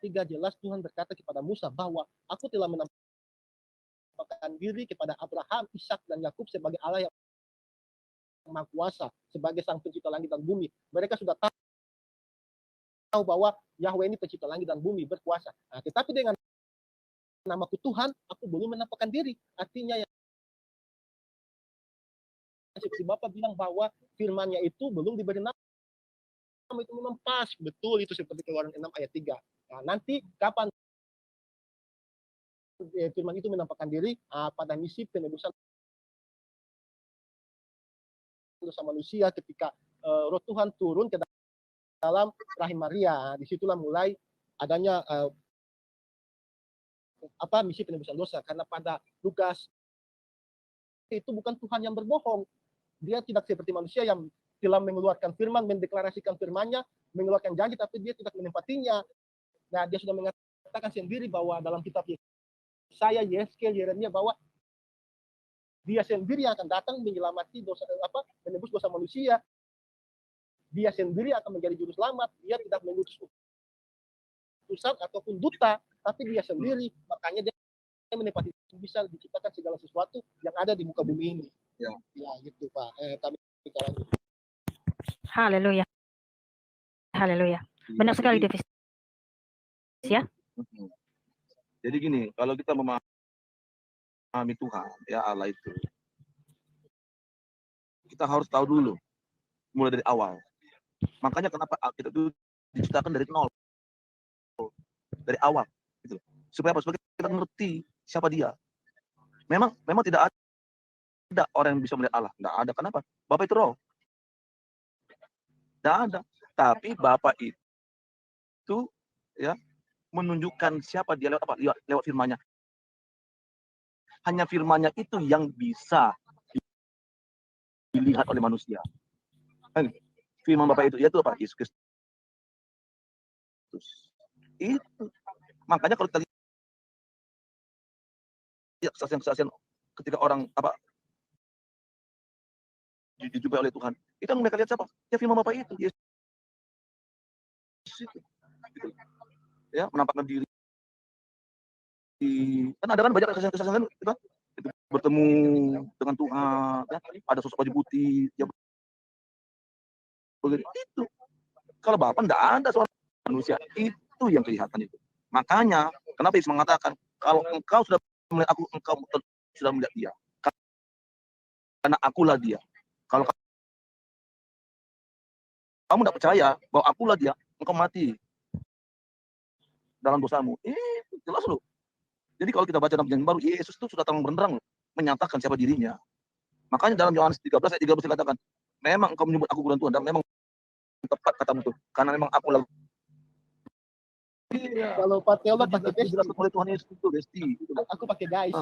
3 jelas Tuhan berkata kepada Musa bahwa aku telah menampakkan diri kepada Abraham, Ishak dan Yakub sebagai Allah yang Maha Kuasa, sebagai Sang Pencipta langit dan bumi. Mereka sudah tahu bahwa Yahweh ini pencipta langit dan bumi, berkuasa. Nah, tetapi dengan namaku Tuhan, aku belum menampakkan diri. Artinya yang si Bapak bilang bahwa firman-Nya itu belum diberi nama, itu memang pas. Betul, itu seperti Keluaran 6 ayat 3. Nah, nanti kapan firman itu menampakkan diri pada misi penebusan dosa manusia ketika roh Tuhan turun ke dalam rahim Maria. Disitulah mulai adanya misi penebusan dosa. Karena pada Lukas itu bukan Tuhan yang berbohong. Dia tidak seperti manusia yang telah mengeluarkan firman, mendeklarasikan firman-Nya, mengeluarkan janji, tapi dia tidak menempatinya. Nah, dia sudah mengatakan sendiri bahwa dalam kitab Yesaya, Yeskel, Yeremia bahwa dia sendiri yang akan datang menyelamati dosa, menebus dosa manusia. Dia sendiri akan menjadi juru selamat. Dia tidak mengutus utusan ataupun duta, tapi dia sendiri. Makanya dia menepati bisa diciptakan segala sesuatu yang ada di muka bumi ini. Ya gitu Pak. Kami lanjut. Haleluya. Haleluya. Benar sekali Davis. Ya. Jadi gini, kalau kita memahami Tuhan, ya Allah itu, kita harus tahu dulu, mulai dari awal. Makanya kenapa Alkitab itu diciptakan dari nol, dari awal, gitu. Supaya apa? Supaya kita ngerti siapa dia. Memang tidak ada orang yang bisa melihat Allah. Tidak ada. Kenapa? Bapa itu roh. Tidak ada. Tapi Bapa itu ya menunjukkan siapa dia lewat apa? Lewat firman-Nya. Hanya firman-Nya itu yang bisa dilihat oleh manusia. Firman Bapa itu yaitu apa? Yesus Kristus. Itu. Makanya kalau kita lihat kesaksian-kesaksian ketika orang apa dijumpai oleh Tuhan, itu yang mereka lihat siapa? Ya firman Bapa itu, Yesus itu. Gitu. Ya, menampakkan diri. Kan ada kan banyak kesaksian-kesaksian kan? Itu bertemu dengan Tuhan, ya. Ada sosok baju putih, ya. Itu. Kalau Bapa enggak ada soal manusia, itu yang kelihatan itu. Makanya, kenapa Yesus mengatakan, kalau engkau sudah melihat aku, engkau sudah melihat dia. Karena akulah dia. Kalau kamu tidak percaya bahwa akulah dia, engkau mati dalam dosamu. Jelas loh. Jadi kalau kita baca dalam Perjanjian Baru, Yesus itu sudah terang benderang menyatakan siapa dirinya. Makanya dalam Yohanes 13 ayat 13 dikatakan, memang engkau menyebut aku bukan Tuhan, dan memang tepat katamu itu, karena memang aku lah. Iya. Kalau pakai Allah pakai dijelaskan oleh Tuhan Yesus itu, Desti. Aku pakai guys.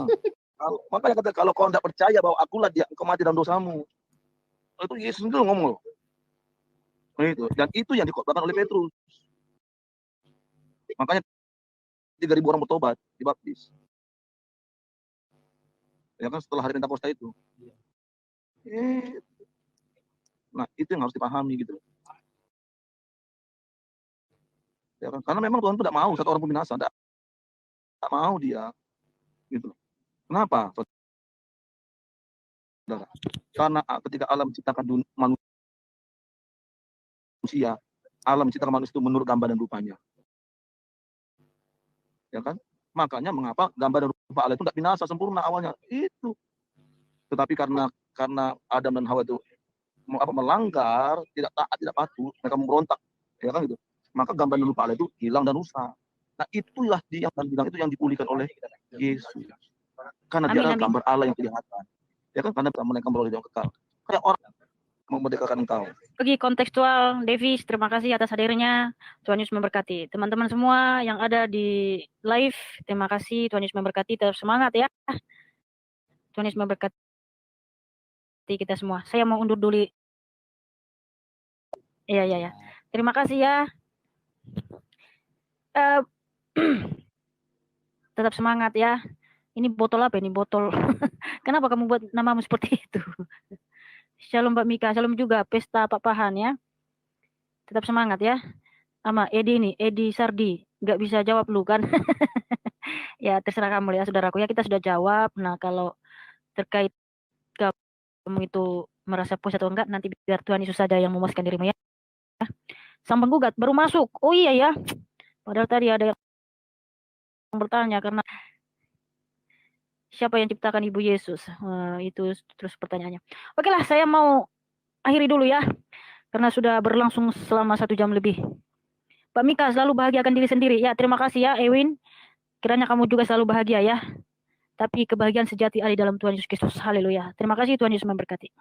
Makanya kata kalau kau tidak percaya bahwa akulah dia, engkau mati dalam dosamu. Itu Yesus itu ngomong loh. Itu. Dan itu yang dikotbahkan oleh Petrus. Makanya 3.000 orang bertobat, dibaptis. Ya kan setelah hari Pentakosta itu. Nah, itu yang harus dipahami gitu. Ya kan? Karena memang Tuhan itu tidak mau satu orang pun binasa, tidak mau dia. Gitu. Kenapa? Karena ketika Allah menciptakan manusia, Allah menciptakan manusia itu menurut gambar dan rupanya. Ya kan? Makanya mengapa gambar dan rupa Allah itu tidak binasa sempurna awalnya itu. Tetapi karena Adam dan Hawa itu melanggar, tidak taat, tidak patuh, mereka memberontak, ya kan gitu. Maka gambar dan rupa Allah itu hilang dan rusak. Nah, itulah dia yang bilang itu yang dipulihkan oleh Yesus. Karena dia adalah gambar Allah yang kelihatan. Ya kan, karena mereka beroleh yang kekal. Kayak orang memerdekakan engkau. Bagi kontekstual, Davis, terima kasih atas hadirnya. Tuhan Yesus memberkati. Teman-teman semua yang ada di live, terima kasih. Tuhan Yesus memberkati. Tetap semangat ya. Tuhan Yesus memberkati kita semua. Saya mau undur dulu. Iya. Terima kasih ya. Tetap semangat ya. Ini botol apa ini? Botol. Kenapa kamu buat namamu seperti itu? Shalom Mbak Mika, shalom juga Pesta Pak Pahan ya. Tetap semangat ya. Sama Edi Sardi, nggak bisa jawab lu kan? Ya terserah kamu ya saudaraku ya, kita sudah jawab. Nah kalau terkait kamu itu merasa puas atau enggak, nanti biar Tuhan Yesus saja yang memuaskan dirimu ya. Sang penggugat baru masuk. Oh iya ya. Padahal tadi ada yang bertanya karena siapa yang ciptakan Ibu Yesus? Itu terus pertanyaannya. Oke lah, saya mau akhiri dulu ya. Karena sudah berlangsung selama 1 jam lebih. Mbak Mika, selalu bahagiakan diri sendiri. Ya, terima kasih ya, Ewin. Kiranya kamu juga selalu bahagia ya. Tapi kebahagiaan sejati ada di dalam Tuhan Yesus Kristus. Haleluya. Terima kasih, Tuhan Yesus memberkati.